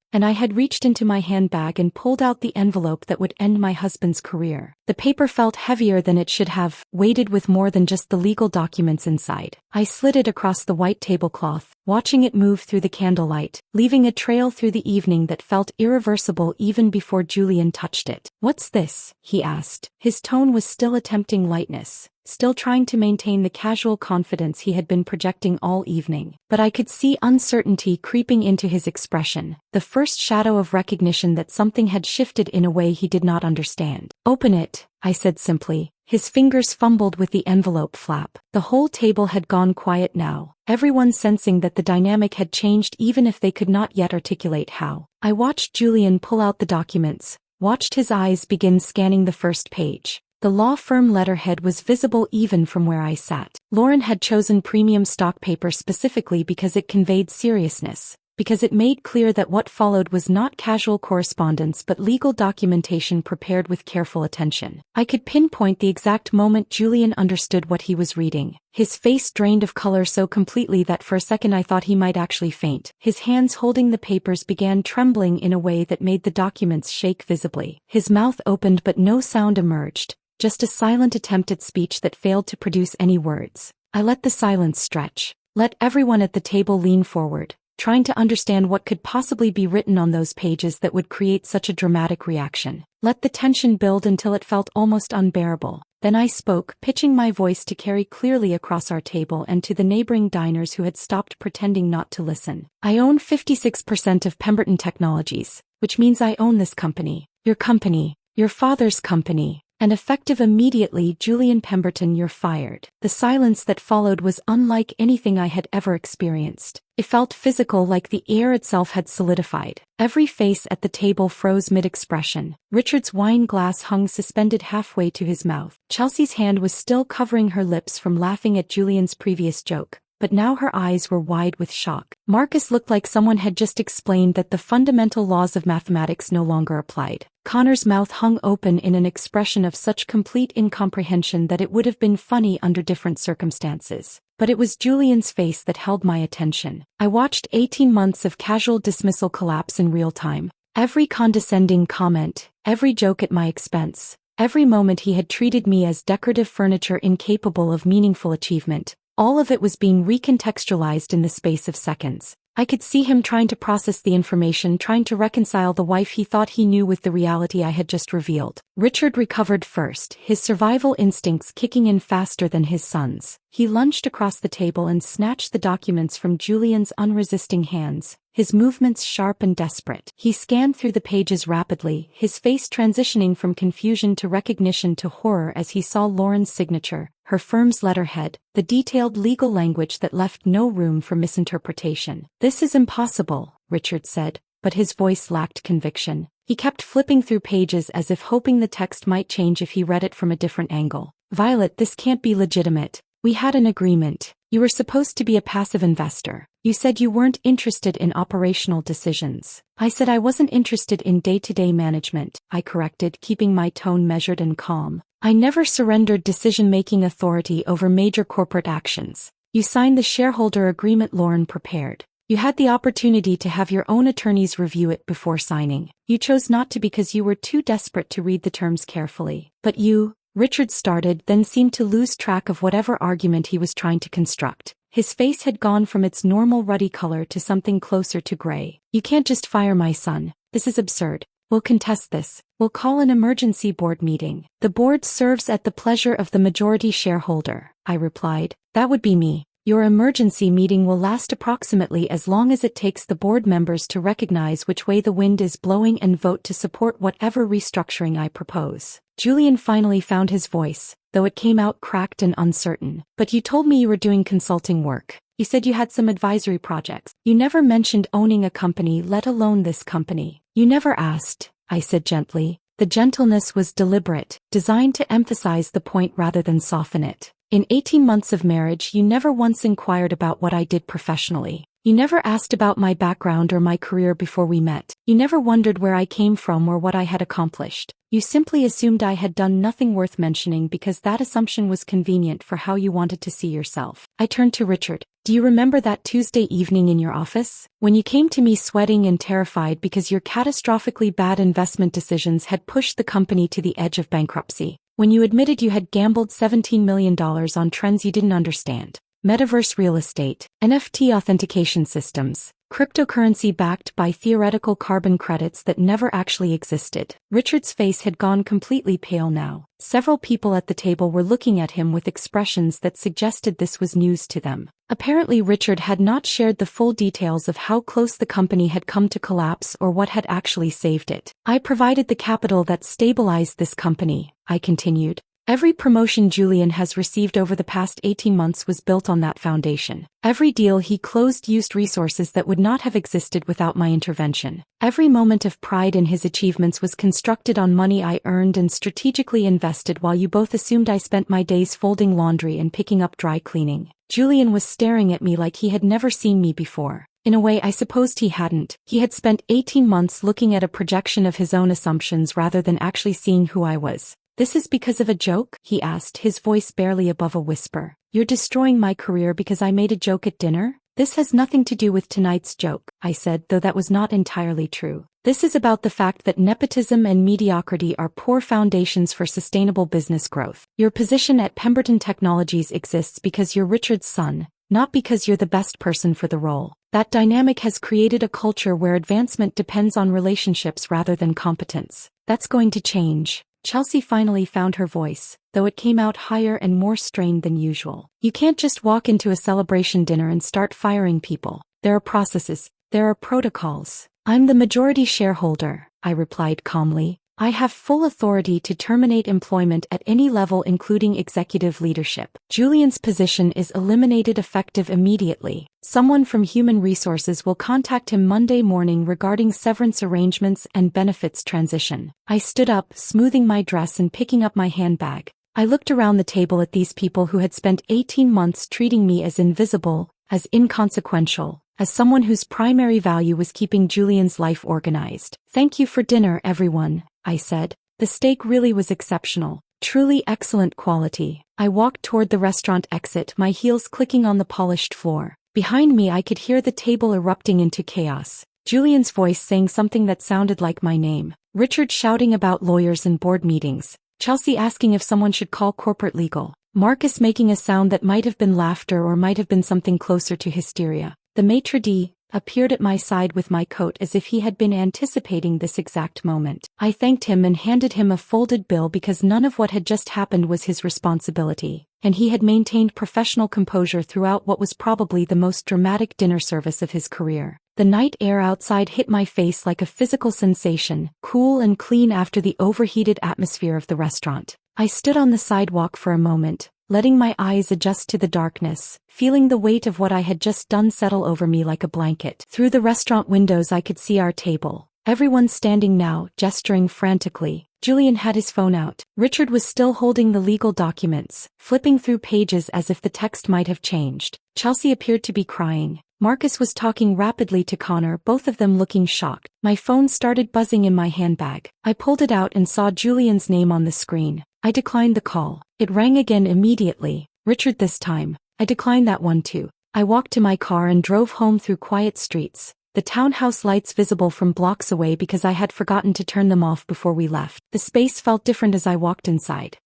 The paper felt heavier than it should have, weighted with more than just the legal documents inside. I slid it across the white tablecloth, watching it move through the candlelight, leaving a trail through the evening that felt irreversible even before Julian touched it. "What's this?" he asked. His tone was still attempting lightness, still trying to maintain the casual confidence he had been projecting all evening. But I could see uncertainty creeping into his expression, the first shadow of recognition that something had shifted in a way he did not understand. "Open it," I said simply. His fingers fumbled with the envelope flap. The whole table had gone quiet now, everyone sensing that the dynamic had changed even if they could not yet articulate how. I watched Julian pull out the documents, watched his eyes begin scanning the first page. The law firm letterhead was visible even from where I sat. Lauren had chosen premium stock paper specifically because it conveyed seriousness, because it made clear that what followed was not casual correspondence but legal documentation prepared with careful attention. I could pinpoint the exact moment Julian understood what he was reading. His face drained of color so completely that for a second I thought he might actually faint. His hands holding the papers began trembling in a way that made the documents shake visibly. His mouth opened but no sound emerged. Just a silent attempt at speech that failed to produce any words. I let the silence stretch. Let everyone at the table lean forward, trying to understand what could possibly be written on those pages that would create such a dramatic reaction. Let the tension build until it felt almost unbearable. Then I spoke, pitching my voice to carry clearly across our table and to the neighboring diners who had stopped pretending not to listen. "I own 56% of Pemberton Technologies, which means I own this company, your father's company. And effective immediately, Julian Pemberton, you're fired." The silence that followed was unlike anything I had ever experienced. It felt physical, like the air itself had solidified. Every face at the table froze mid-expression. Richard's wine glass hung suspended halfway to his mouth. Chelsea's hand was still covering her lips from laughing at Julian's previous joke, but now her eyes were wide with shock. Marcus looked like someone had just explained that the fundamental laws of mathematics no longer applied. Connor's mouth hung open in an expression of such complete incomprehension that it would have been funny under different circumstances. But it was Julian's face that held my attention. I watched 18 months of casual dismissal collapse in real time. Every condescending comment, every joke at my expense, every moment he had treated me as decorative furniture incapable of meaningful achievement. All of it was being recontextualized in the space of seconds. I could see him trying to process the information, trying to reconcile the wife he thought he knew with the reality I had just revealed. Richard recovered first, his survival instincts kicking in faster than his son's. He lunged across the table and snatched the documents from Julian's unresisting hands, his movements sharp and desperate. He scanned through the pages rapidly, his face transitioning from confusion to recognition to horror as he saw Lauren's signature, her firm's letterhead, the detailed legal language that left no room for misinterpretation. "This is impossible," Richard said, but his voice lacked conviction. He kept flipping through pages as if hoping the text might change if he read it from a different angle. "Violet, this can't be legitimate. We had an agreement. You were supposed to be a passive investor. You said you weren't interested in operational decisions." "I said I wasn't interested in day-to-day management," I corrected, keeping my tone measured and calm. "I never surrendered decision-making authority over major corporate actions." "You signed the shareholder agreement Lauren prepared. You had the opportunity to have your own attorneys review it before signing. You chose not to because you were too desperate to read the terms carefully." "But you," Richard started, then seemed to lose track of whatever argument he was trying to construct. His face had gone from its normal ruddy color to something closer to gray. "You can't just fire my son. This is absurd. We'll contest this. We'll call an emergency board meeting." "The board serves at the pleasure of the majority shareholder," I replied. "That would be me. Your emergency meeting will last approximately as long as it takes the board members to recognize which way the wind is blowing and vote to support whatever restructuring I propose." Julian finally found his voice, though it came out cracked and uncertain. "But you told me you were doing consulting work. You said you had some advisory projects. You never mentioned owning a company, let alone this company." "You never asked," I said gently. The gentleness was deliberate, designed to emphasize the point rather than soften it. "In 18 months of marriage, you never once inquired about what I did professionally. You never asked about my background or my career before we met. You never wondered where I came from or what I had accomplished. You simply assumed I had done nothing worth mentioning because that assumption was convenient for how you wanted to see yourself." I turned to Richard. "Do you remember that Tuesday evening in your office? When you came to me sweating and terrified because your catastrophically bad investment decisions had pushed the company to the edge of bankruptcy? When you admitted you had gambled $17 million on trends you didn't understand? Metaverse real estate, NFT authentication systems, cryptocurrency backed by theoretical carbon credits that never actually existed." Richard's face had gone completely pale now. Several people at the table were looking at him with expressions that suggested this was news to them. Apparently Richard had not shared the full details of how close the company had come to collapse or what had actually saved it. "I provided the capital that stabilized this company," I continued. "Every promotion Julian has received over the past 18 months was built on that foundation. Every deal he closed used resources that would not have existed without my intervention. Every moment of pride in his achievements was constructed on money I earned and strategically invested while you both assumed I spent my days folding laundry and picking up dry cleaning." Julian was staring at me like he had never seen me before. In a way, I supposed he hadn't. He had spent 18 months looking at a projection of his own assumptions rather than actually seeing who I was. "This is because of a joke?" he asked, his voice barely above a whisper. "You're destroying my career because I made a joke at dinner?" "This has nothing to do with tonight's joke," I said, though that was not entirely true. "This is about the fact that nepotism and mediocrity are poor foundations for sustainable business growth. Your position at Pemberton Technologies exists because you're Richard's son, not because you're the best person for the role. That dynamic has created a culture where advancement depends on relationships rather than competence. That's going to change." Chelsea finally found her voice, though it came out higher and more strained than usual. "You can't just walk into a celebration dinner and start firing people. There are processes, there are protocols." "I'm the majority shareholder," I replied calmly. "I have full authority to terminate employment at any level including executive leadership. Julian's position is eliminated effective immediately. Someone from Human Resources will contact him Monday morning regarding severance arrangements and benefits transition." I stood up, smoothing my dress and picking up my handbag. I looked around the table at these people who had spent 18 months treating me as invisible, as inconsequential, as someone whose primary value was keeping Julian's life organized. "Thank you for dinner, everyone," I said. The steak really was exceptional, truly excellent quality. I walked toward the restaurant exit, my heels clicking on the polished floor. Behind me I could hear the table erupting into chaos. Julian's voice saying something that sounded like my name. Richard shouting about lawyers and board meetings. Chelsea asking if someone should call corporate legal. Marcus making a sound that might have been laughter or might have been something closer to hysteria. The maitre d' appeared at my side with my coat as if he had been anticipating this exact moment. I thanked him and handed him a folded bill because none of what had just happened was his responsibility, and he had maintained professional composure throughout what was probably the most dramatic dinner service of his career. The night air outside hit my face like a physical sensation, cool and clean after the overheated atmosphere of the restaurant. I stood on the sidewalk for a moment, letting my eyes adjust to the darkness, feeling the weight of what I had just done settle over me like a blanket. Through the restaurant windows I could see our table. Everyone standing now, gesturing frantically. Julian had his phone out. Richard was still holding the legal documents, flipping through pages as if the text might have changed. Chelsea appeared to be crying. Marcus was talking rapidly to Connor, both of them looking shocked. My phone started buzzing in my handbag. I pulled it out and saw Julian's name on the screen. I declined the call. It rang again immediately. Richard this time. I declined that one too. I walked to my car and drove home through quiet streets, the townhouse lights visible from blocks away because I had forgotten to turn them off before we left. The space felt different as I walked inside,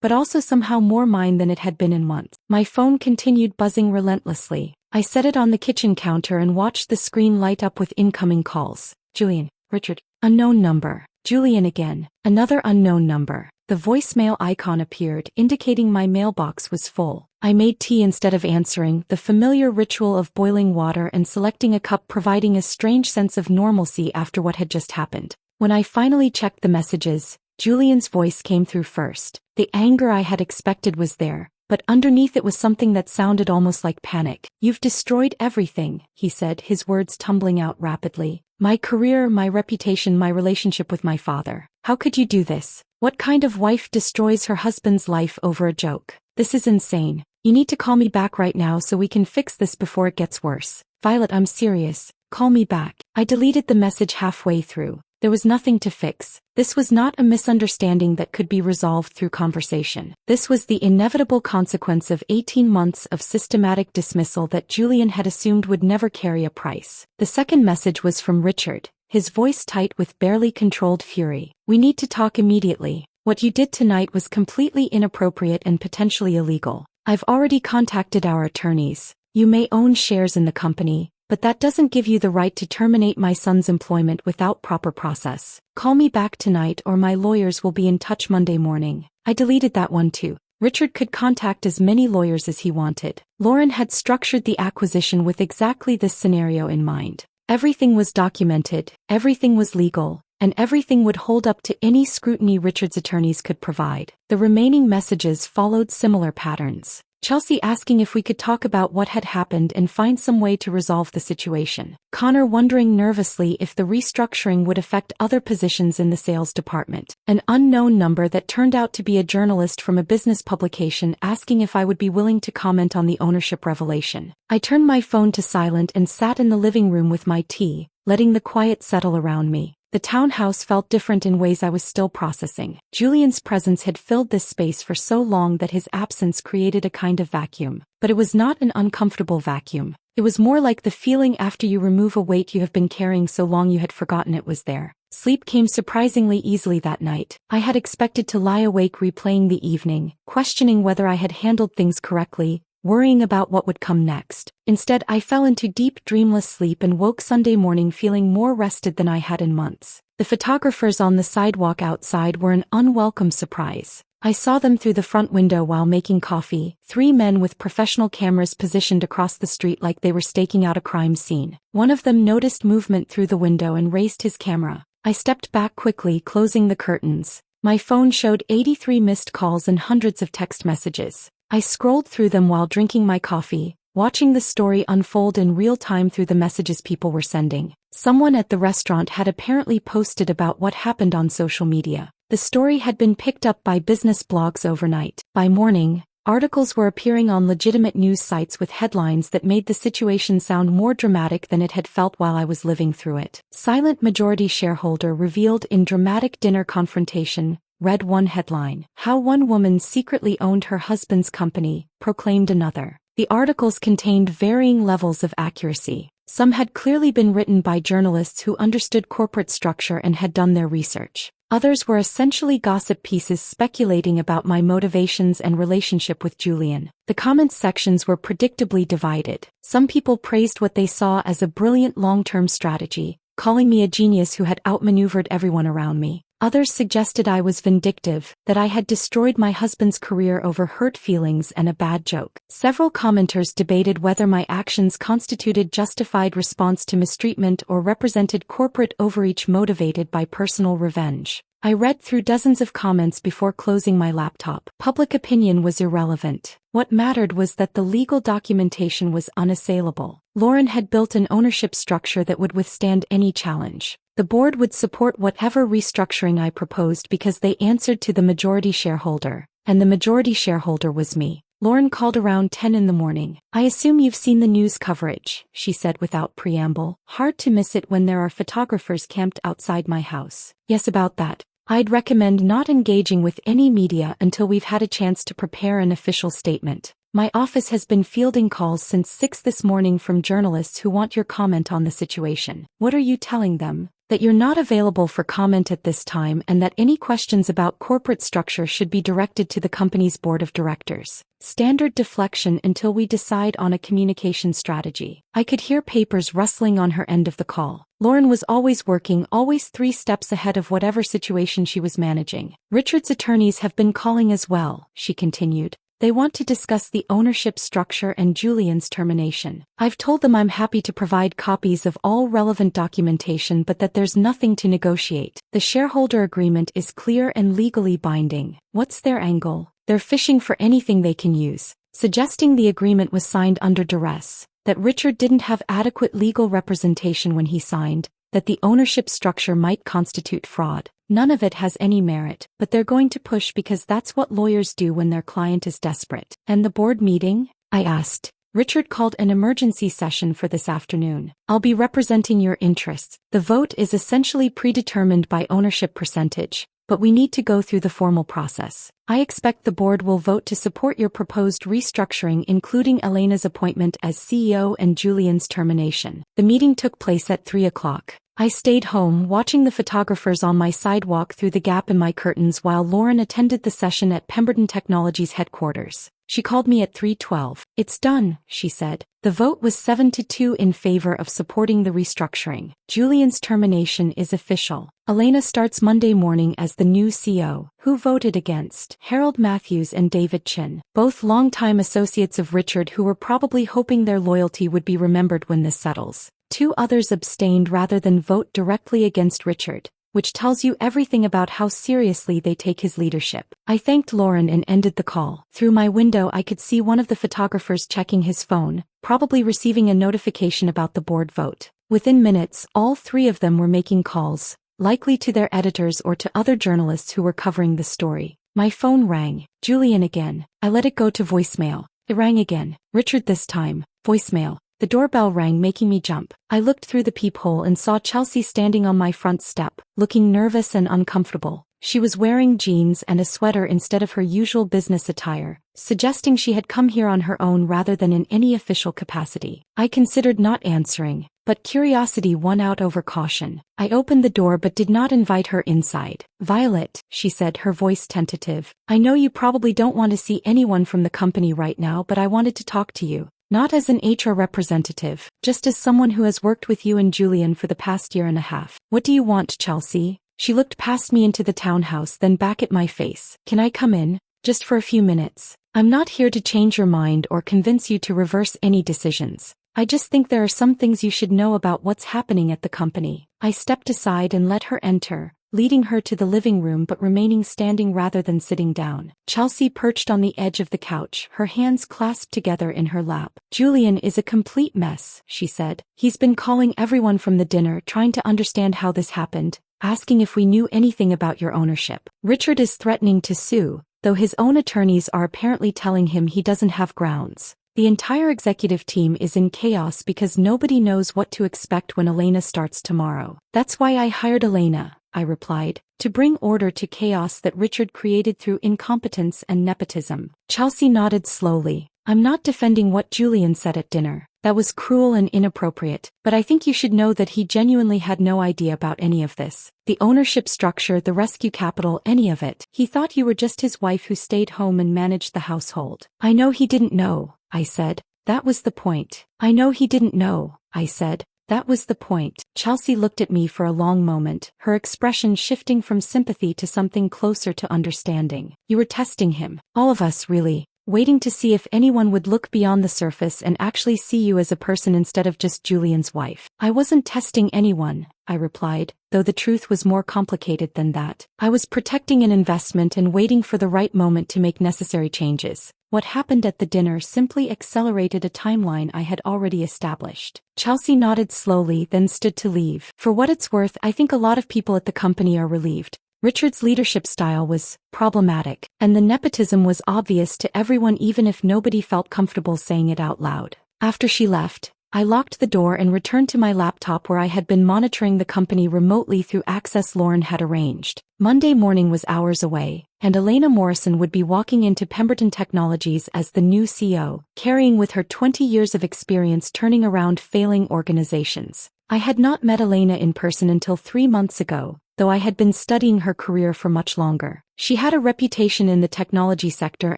but also somehow more mine than it had been in months. My phone continued buzzing relentlessly. I set it on the kitchen counter and watched the screen light up with incoming calls. Julian, Richard, unknown number. Julian again, another unknown number. The voicemail icon appeared, indicating my mailbox was full. I made tea instead of answering, the familiar ritual of boiling water and selecting a cup providing a strange sense of normalcy after what had just happened. When I finally checked the messages, Julian's voice came through first. The anger I had expected was there, but underneath it was something that sounded almost like panic. "You've destroyed everything," he said, his words tumbling out rapidly. "My career, my reputation, my relationship with my father. How could you do this? What kind of wife destroys her husband's life over a joke? This is insane. You need to call me back right now so we can fix this before it gets worse. Violet, I'm serious. Call me back." I deleted the message halfway through. There was nothing to fix. This was not a misunderstanding that could be resolved through conversation. This was the inevitable consequence of 18 months of systematic dismissal that Julian had assumed would never carry a price. The second message was from Richard, his voice tight with barely controlled fury. "We need to talk immediately. What you did tonight was completely inappropriate and potentially illegal. I've already contacted our attorneys. You may own shares in the company, but that doesn't give you the right to terminate my son's employment without proper process. Call me back tonight or my lawyers will be in touch Monday morning." I deleted that one too. Richard could contact as many lawyers as he wanted. Lauren had structured the acquisition with exactly this scenario in mind. Everything was documented, everything was legal, and everything would hold up to any scrutiny Richard's attorneys could provide. The remaining messages followed similar patterns. Chelsea asking if we could talk about what had happened and find some way to resolve the situation. Connor wondering nervously if the restructuring would affect other positions in the sales department. An unknown number that turned out to be a journalist from a business publication asking if I would be willing to comment on the ownership revelation. I turned my phone to silent and sat in the living room with my tea, letting the quiet settle around me. The townhouse felt different in ways I was still processing. Julian's presence had filled this space for so long that his absence created a kind of vacuum. But it was not an uncomfortable vacuum. It was more like the feeling after you remove a weight you have been carrying so long you had forgotten it was there. Sleep came surprisingly easily that night. I had expected to lie awake replaying the evening, questioning whether I had handled things correctly, worrying about what would come next. Instead, I fell into deep dreamless sleep and woke Sunday morning feeling more rested than I had in months. The photographers on the sidewalk outside were an unwelcome surprise. I saw them through the front window while making coffee, 3 men with professional cameras positioned across the street like they were staking out a crime scene. One of them noticed movement through the window and raised his camera. I stepped back quickly, closing the curtains. My phone showed 83 missed calls and hundreds of text messages. I scrolled through them while drinking my coffee, watching the story unfold in real time through the messages people were sending. Someone at the restaurant had apparently posted about what happened on social media. The story had been picked up by business blogs overnight. By morning, articles were appearing on legitimate news sites with headlines that made the situation sound more dramatic than it had felt while I was living through it. Silent majority shareholder revealed in dramatic dinner confrontation, read one headline. How one woman secretly owned her husband's company, proclaimed another. The articles contained varying levels of accuracy. Some had clearly been written by journalists who understood corporate structure and had done their research. Others were essentially gossip pieces speculating about my motivations and relationship with Julian. The comments sections were predictably divided. Some people praised what they saw as a brilliant long-term strategy, calling me a genius who had outmaneuvered everyone around me. Others suggested I was vindictive, that I had destroyed my husband's career over hurt feelings and a bad joke. Several commenters debated whether my actions constituted justified response to mistreatment or represented corporate overreach motivated by personal revenge. I read through dozens of comments before closing my laptop. Public opinion was irrelevant. What mattered was that the legal documentation was unassailable. Lauren had built an ownership structure that would withstand any challenge. The board would support whatever restructuring I proposed because they answered to the majority shareholder, and the majority shareholder was me. Lauren called around 10 in the morning. "I assume you've seen the news coverage," she said without preamble. "Hard to miss it when there are photographers camped outside my house." "Yes, about that. I'd recommend not engaging with any media until we've had a chance to prepare an official statement. My office has been fielding calls since 6 this morning from journalists who want your comment on the situation." "What are you telling them?" "That you're not available for comment at this time and that any questions about corporate structure should be directed to the company's board of directors. Standard deflection until we decide on a communication strategy." I could hear papers rustling on her end of the call. Lauren was always working, always 3 steps ahead of whatever situation she was managing. "Richard's attorneys have been calling as well," she continued. "They want to discuss the ownership structure and Julian's termination. I've told them I'm happy to provide copies of all relevant documentation but that there's nothing to negotiate. The shareholder agreement is clear and legally binding." "What's their angle?" "They're fishing for anything they can use, suggesting the agreement was signed under duress, that Richard didn't have adequate legal representation when he signed, that the ownership structure might constitute fraud. None of it has any merit, but they're going to push because that's what lawyers do when their client is desperate." "And the board meeting?" I asked. "Richard called an emergency session for this afternoon. I'll be representing your interests. The vote is essentially predetermined by ownership percentage, but we need to go through the formal process. I expect the board will vote to support your proposed restructuring, including Elena's appointment as CEO and Julian's termination." The meeting took place at 3 o'clock. I stayed home watching the photographers on my sidewalk through the gap in my curtains while Lauren attended the session at Pemberton Technologies headquarters. She called me at 3:12. "It's done," she said. The vote was 7-2 in favor of supporting the restructuring. Julian's termination is official. Elena starts Monday morning as the new CEO. Who voted against? Harold Matthews and David Chin, both longtime associates of Richard who were probably hoping their loyalty would be remembered when this settles. 2 others abstained rather than vote directly against Richard, which tells you everything about how seriously they take his leadership. I thanked Lauren and ended the call. Through my window I could see one of the photographers checking his phone, probably receiving a notification about the board vote. Within minutes, all 3 of them were making calls, likely to their editors or to other journalists who were covering the story. My phone rang. Julian again. I let it go to voicemail. It rang again. Richard this time. Voicemail. The doorbell rang, making me jump. I looked through the peephole and saw Chelsea standing on my front step, looking nervous and uncomfortable. She was wearing jeans and a sweater instead of her usual business attire, suggesting she had come here on her own rather than in any official capacity. I considered not answering, but curiosity won out over caution. I opened the door but did not invite her inside. "Violet," she said, her voice tentative, "I know you probably don't want to see anyone from the company right now, but I wanted to talk to you. Not as an HR representative, just as someone who has worked with you and Julian for the past year and a half." "What do you want, Chelsea?" She looked past me into the townhouse, then back at my face. "Can I come in? Just for a few minutes. I'm not here to change your mind or convince you to reverse any decisions. I just think there are some things you should know about what's happening at the company." I stepped aside and let her enter, leading her to the living room but remaining standing rather than sitting down. Chelsea perched on the edge of the couch, her hands clasped together in her lap. "Julian is a complete mess," she said. "He's been calling everyone from the dinner trying to understand how this happened, asking if we knew anything about your ownership. Richard is threatening to sue, though his own attorneys are apparently telling him he doesn't have grounds. The entire executive team is in chaos because nobody knows what to expect when Elena starts tomorrow. That's why I hired Elena," I replied, "to bring order to chaos that Richard created through incompetence and nepotism." Chelsea nodded slowly. "I'm not defending what Julian said at dinner. That was cruel and inappropriate, but I think you should know that he genuinely had no idea about any of this. The ownership structure, the rescue capital, any of it. He thought you were just his wife who stayed home and managed the household." "I know he didn't know," I said. "That was the point." "I know he didn't know," I said. That was the point. Chelsea looked at me for a long moment, her expression shifting from sympathy to something closer to understanding. You were testing him. All of us, really. Waiting to see if anyone would look beyond the surface and actually see you as a person instead of just Julian's wife. I wasn't testing anyone, I replied, though the truth was more complicated than that. I was protecting an investment and waiting for the right moment to make necessary changes. What happened at the dinner simply accelerated a timeline I had already established. Chelsea nodded slowly, then stood to leave. For what it's worth, I think a lot of people at the company are relieved. Richard's leadership style was problematic, and the nepotism was obvious to everyone even if nobody felt comfortable saying it out loud. After she left, I locked the door and returned to my laptop where I had been monitoring the company remotely through access Lauren had arranged. Monday morning was hours away, and Elena Morrison would be walking into Pemberton Technologies as the new CEO, carrying with her 20 years of experience turning around failing organizations. I had not met Elena in person until 3 months ago, though I had been studying her career for much longer. She had a reputation in the technology sector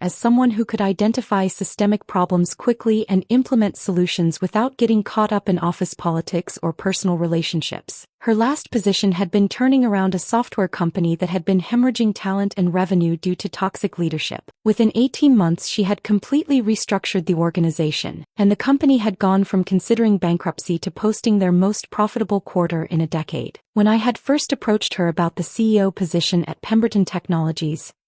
as someone who could identify systemic problems quickly and implement solutions without getting caught up in office politics or personal relationships. Her last position had been turning around a software company that had been hemorrhaging talent and revenue due to toxic leadership. Within 18 months she had completely restructured the organization, and the company had gone from considering bankruptcy to posting their most profitable quarter in a decade. When I had first approached her about the CEO position at Pemberton Technologies,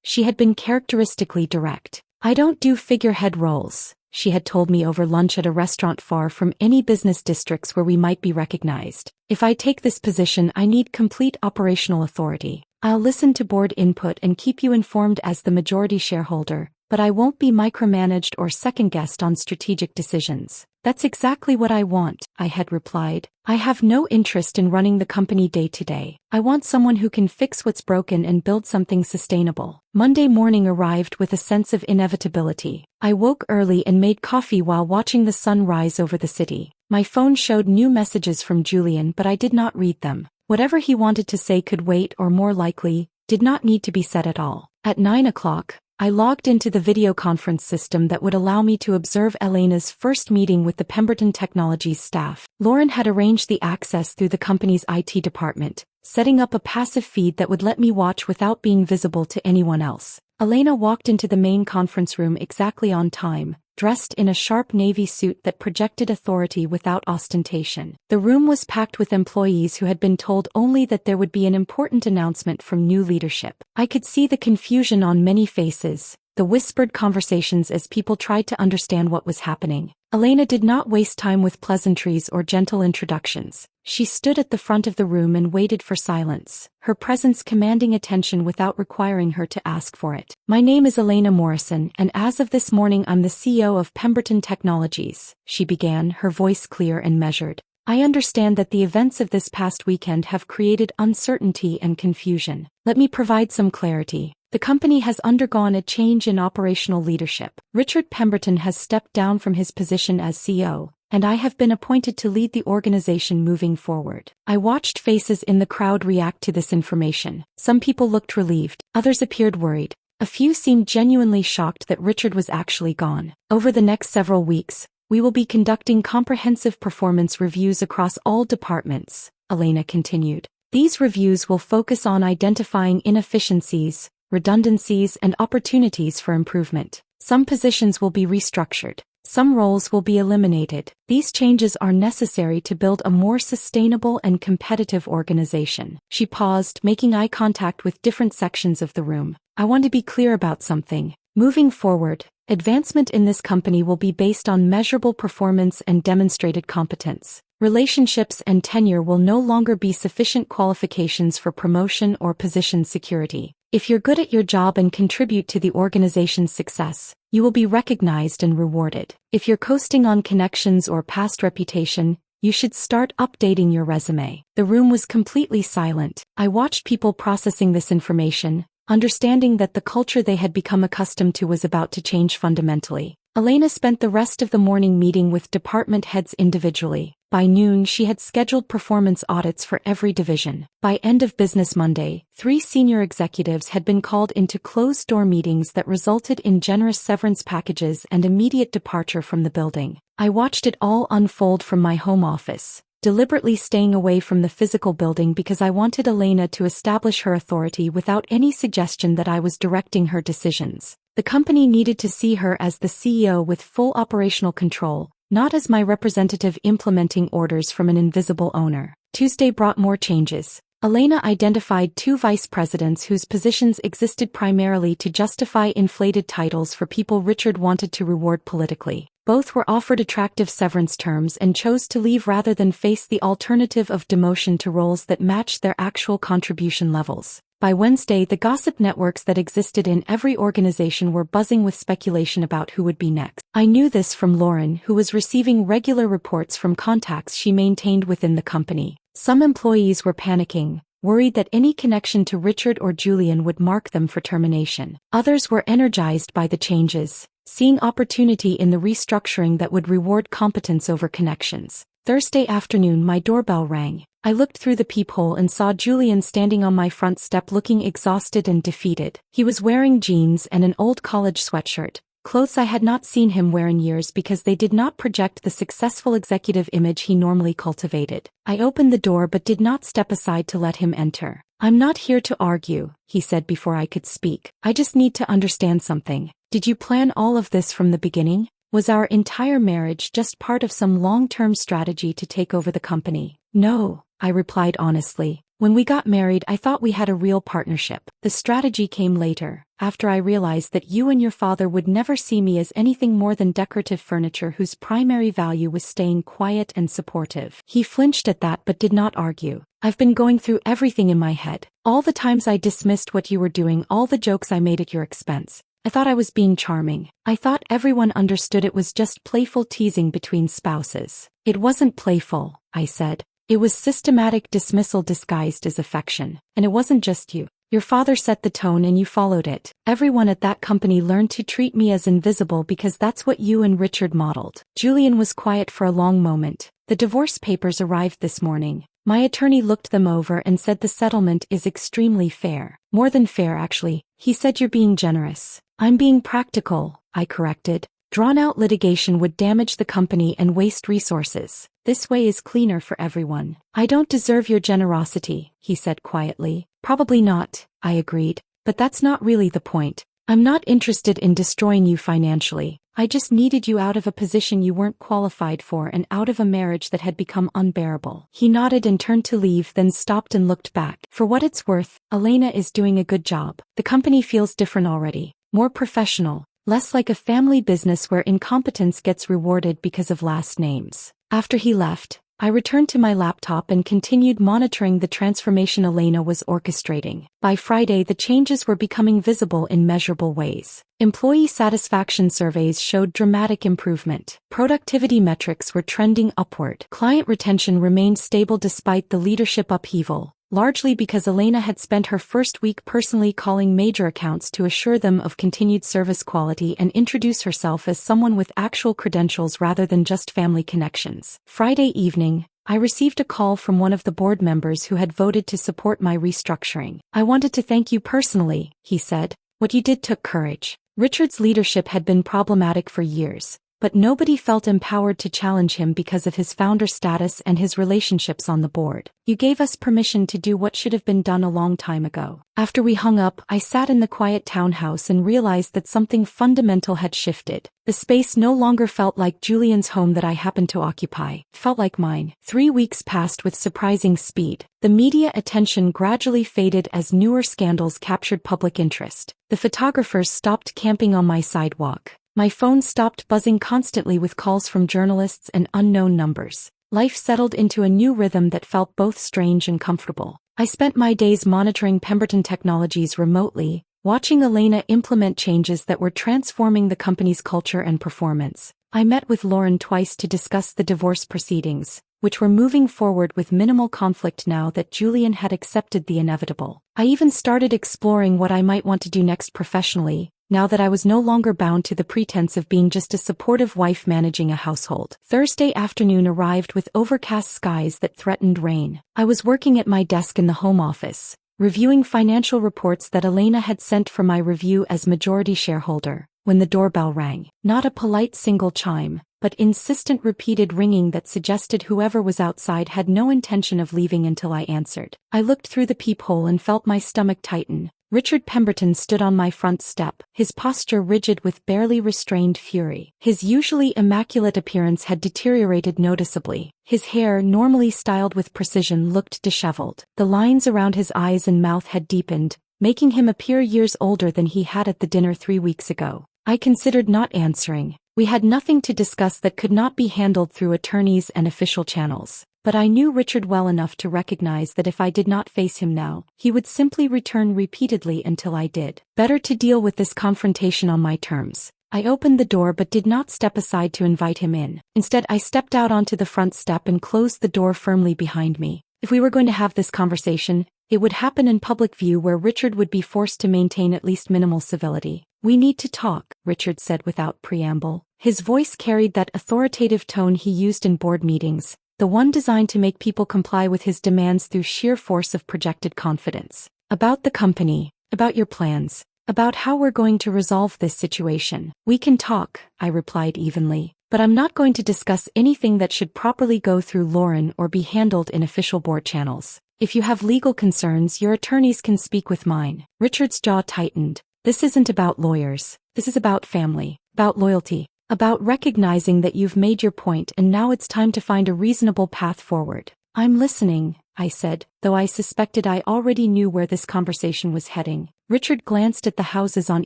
she had been characteristically direct. "I don't do figurehead roles," she had told me over lunch at a restaurant far from any business districts where we might be recognized. "If I take this position, I need complete operational authority. I'll listen to board input and keep you informed as the majority shareholder, but I won't be micromanaged or second-guessed on strategic decisions." "That's exactly what I want," I had replied. "I have no interest in running the company day to day. I want someone who can fix what's broken and build something sustainable." Monday morning arrived with a sense of inevitability. I woke early and made coffee while watching the sun rise over the city. My phone showed new messages from Julian, but I did not read them. Whatever he wanted to say could wait, or more likely, did not need to be said at all. At 9 o'clock, I logged into the video conference system that would allow me to observe Elena's first meeting with the Pemberton Technologies staff. Lauren had arranged the access through the company's IT department, setting up a passive feed that would let me watch without being visible to anyone else. Elena walked into the main conference room exactly on time, dressed in a sharp navy suit that projected authority without ostentation. The room was packed with employees who had been told only that there would be an important announcement from new leadership. I could see the confusion on many faces, the whispered conversations as people tried to understand what was happening. Elena did not waste time with pleasantries or gentle introductions. She stood at the front of the room and waited for silence, her presence commanding attention without requiring her to ask for it. "My name is Elena Morrison, and as of this morning I'm the CEO of Pemberton Technologies," she began, her voice clear and measured. "I understand that the events of this past weekend have created uncertainty and confusion. Let me provide some clarity. The company has undergone a change in operational leadership. Richard Pemberton has stepped down from his position as CEO, and I have been appointed to lead the organization moving forward." I watched faces in the crowd react to this information. Some people looked relieved, others appeared worried. A few seemed genuinely shocked that Richard was actually gone. "Over the next several weeks, we will be conducting comprehensive performance reviews across all departments," Elena continued. "These reviews will focus on identifying inefficiencies, redundancies, and opportunities for improvement. Some positions will be restructured. Some roles will be eliminated. These changes are necessary to build a more sustainable and competitive organization." She paused, making eye contact with different sections of the room. "I want to be clear about something. Moving forward, advancement in this company will be based on measurable performance and demonstrated competence. Relationships and tenure will no longer be sufficient qualifications for promotion or position security. If you're good at your job and contribute to the organization's success, you will be recognized and rewarded. If you're coasting on connections or past reputation, you should start updating your resume." The room was completely silent. I watched people processing this information, understanding that the culture they had become accustomed to was about to change fundamentally. Elena spent the rest of the morning meeting with department heads individually. By noon she had scheduled performance audits for every division. By end of business Monday, 3 senior executives had been called into closed-door meetings that resulted in generous severance packages and immediate departure from the building. I watched it all unfold from my home office, deliberately staying away from the physical building because I wanted Elena to establish her authority without any suggestion that I was directing her decisions. The company needed to see her as the CEO with full operational control, not as my representative implementing orders from an invisible owner. Tuesday brought more changes. Elena identified 2 vice presidents whose positions existed primarily to justify inflated titles for people Richard wanted to reward politically. Both were offered attractive severance terms and chose to leave rather than face the alternative of demotion to roles that matched their actual contribution levels. By Wednesday, the gossip networks that existed in every organization were buzzing with speculation about who would be next. I knew this from Lauren, who was receiving regular reports from contacts she maintained within the company. Some employees were panicking, worried that any connection to Richard or Julian would mark them for termination. Others were energized by the changes, seeing opportunity in the restructuring that would reward competence over connections. Thursday afternoon, my doorbell rang. I looked through the peephole and saw Julian standing on my front step looking exhausted and defeated. He was wearing jeans and an old college sweatshirt, clothes I had not seen him wear in years because they did not project the successful executive image he normally cultivated. I opened the door but did not step aside to let him enter. "I'm not here to argue," he said before I could speak. "I just need to understand something. Did you plan all of this from the beginning? Was our entire marriage just part of some long-term strategy to take over the company?" "No," I replied honestly. "When we got married, I thought we had a real partnership. The strategy came later, after I realized that you and your father would never see me as anything more than decorative furniture whose primary value was staying quiet and supportive." He flinched at that but did not argue. "I've been going through everything in my head. All the times I dismissed what you were doing, all the jokes I made at your expense. I thought I was being charming. I thought everyone understood it was just playful teasing between spouses." "It wasn't playful," I said. "It was systematic dismissal disguised as affection. And it wasn't just you. Your father set the tone and you followed it. Everyone at that company learned to treat me as invisible because that's what you and Richard modeled." Julian was quiet for a long moment. "The divorce papers arrived this morning. My attorney looked them over and said the settlement is extremely fair. More than fair, actually. He said you're being generous." "I'm being practical," I corrected. "Drawn-out litigation would damage the company and waste resources. This way is cleaner for everyone." "I don't deserve your generosity," he said quietly. "Probably not," I agreed. "But that's not really the point. I'm not interested in destroying you financially. I just needed you out of a position you weren't qualified for and out of a marriage that had become unbearable." He nodded and turned to leave, then stopped and looked back. "For what it's worth, Elena is doing a good job. The company feels different already. More professional. Less like a family business where incompetence gets rewarded because of last names." After he left, I returned to my laptop and continued monitoring the transformation Elena was orchestrating. By Friday, the changes were becoming visible in measurable ways. Employee satisfaction surveys showed dramatic improvement. Productivity metrics were trending upward. Client retention remained stable despite the leadership upheaval, largely because Elena had spent her first week personally calling major accounts to assure them of continued service quality and introduce herself as someone with actual credentials rather than just family connections. Friday evening, I received a call from one of the board members who had voted to support my restructuring. "I wanted to thank you personally," he said. "What you did took courage. Richard's leadership had been problematic for years, but nobody felt empowered to challenge him because of his founder status and his relationships on the board. You gave us permission to do what should have been done a long time ago." After we hung up, I sat in the quiet townhouse and realized that something fundamental had shifted. The space no longer felt like Julian's home that I happened to occupy. It felt like mine. 3 weeks passed with surprising speed. The media attention gradually faded as newer scandals captured public interest. The photographers stopped camping on my sidewalk. My phone stopped buzzing constantly with calls from journalists and unknown numbers. Life settled into a new rhythm that felt both strange and comfortable. I spent my days monitoring Pemberton Technologies remotely, watching Elena implement changes that were transforming the company's culture and performance. I met with Lauren twice to discuss the divorce proceedings, which were moving forward with minimal conflict now that Julian had accepted the inevitable. I even started exploring what I might want to do next professionally, now that I was no longer bound to the pretense of being just a supportive wife managing a household. Thursday afternoon arrived with overcast skies that threatened rain. I was working at my desk in the home office, reviewing financial reports that Elena had sent for my review as majority shareholder, when the doorbell rang. Not a polite single chime, but insistent repeated ringing that suggested whoever was outside had no intention of leaving until I answered. I looked through the peephole and felt my stomach tighten. Richard Pemberton stood on my front step, his posture rigid with barely restrained fury. His usually immaculate appearance had deteriorated noticeably. His hair, normally styled with precision, looked disheveled. The lines around his eyes and mouth had deepened, making him appear years older than he had at the dinner 3 weeks ago. I considered not answering. We had nothing to discuss that could not be handled through attorneys and official channels. But I knew Richard well enough to recognize that if I did not face him now, he would simply return repeatedly until I did. Better to deal with this confrontation on my terms. I opened the door but did not step aside to invite him in. Instead, I stepped out onto the front step and closed the door firmly behind me. If we were going to have this conversation, it would happen in public view where Richard would be forced to maintain at least minimal civility. "We need to talk," Richard said without preamble. His voice carried that authoritative tone he used in board meetings, the one designed to make people comply with his demands through sheer force of projected confidence. "About the company, about your plans, about how we're going to resolve this situation." "We can talk," I replied evenly, "but I'm not going to discuss anything that should properly go through Lauren or be handled in official board channels. If you have legal concerns, your attorneys can speak with mine." Richard's jaw tightened. "This isn't about lawyers. This is about family, about loyalty, about recognizing that you've made your point and now it's time to find a reasonable path forward." "I'm listening," I said, though I suspected I already knew where this conversation was heading. Richard glanced at the houses on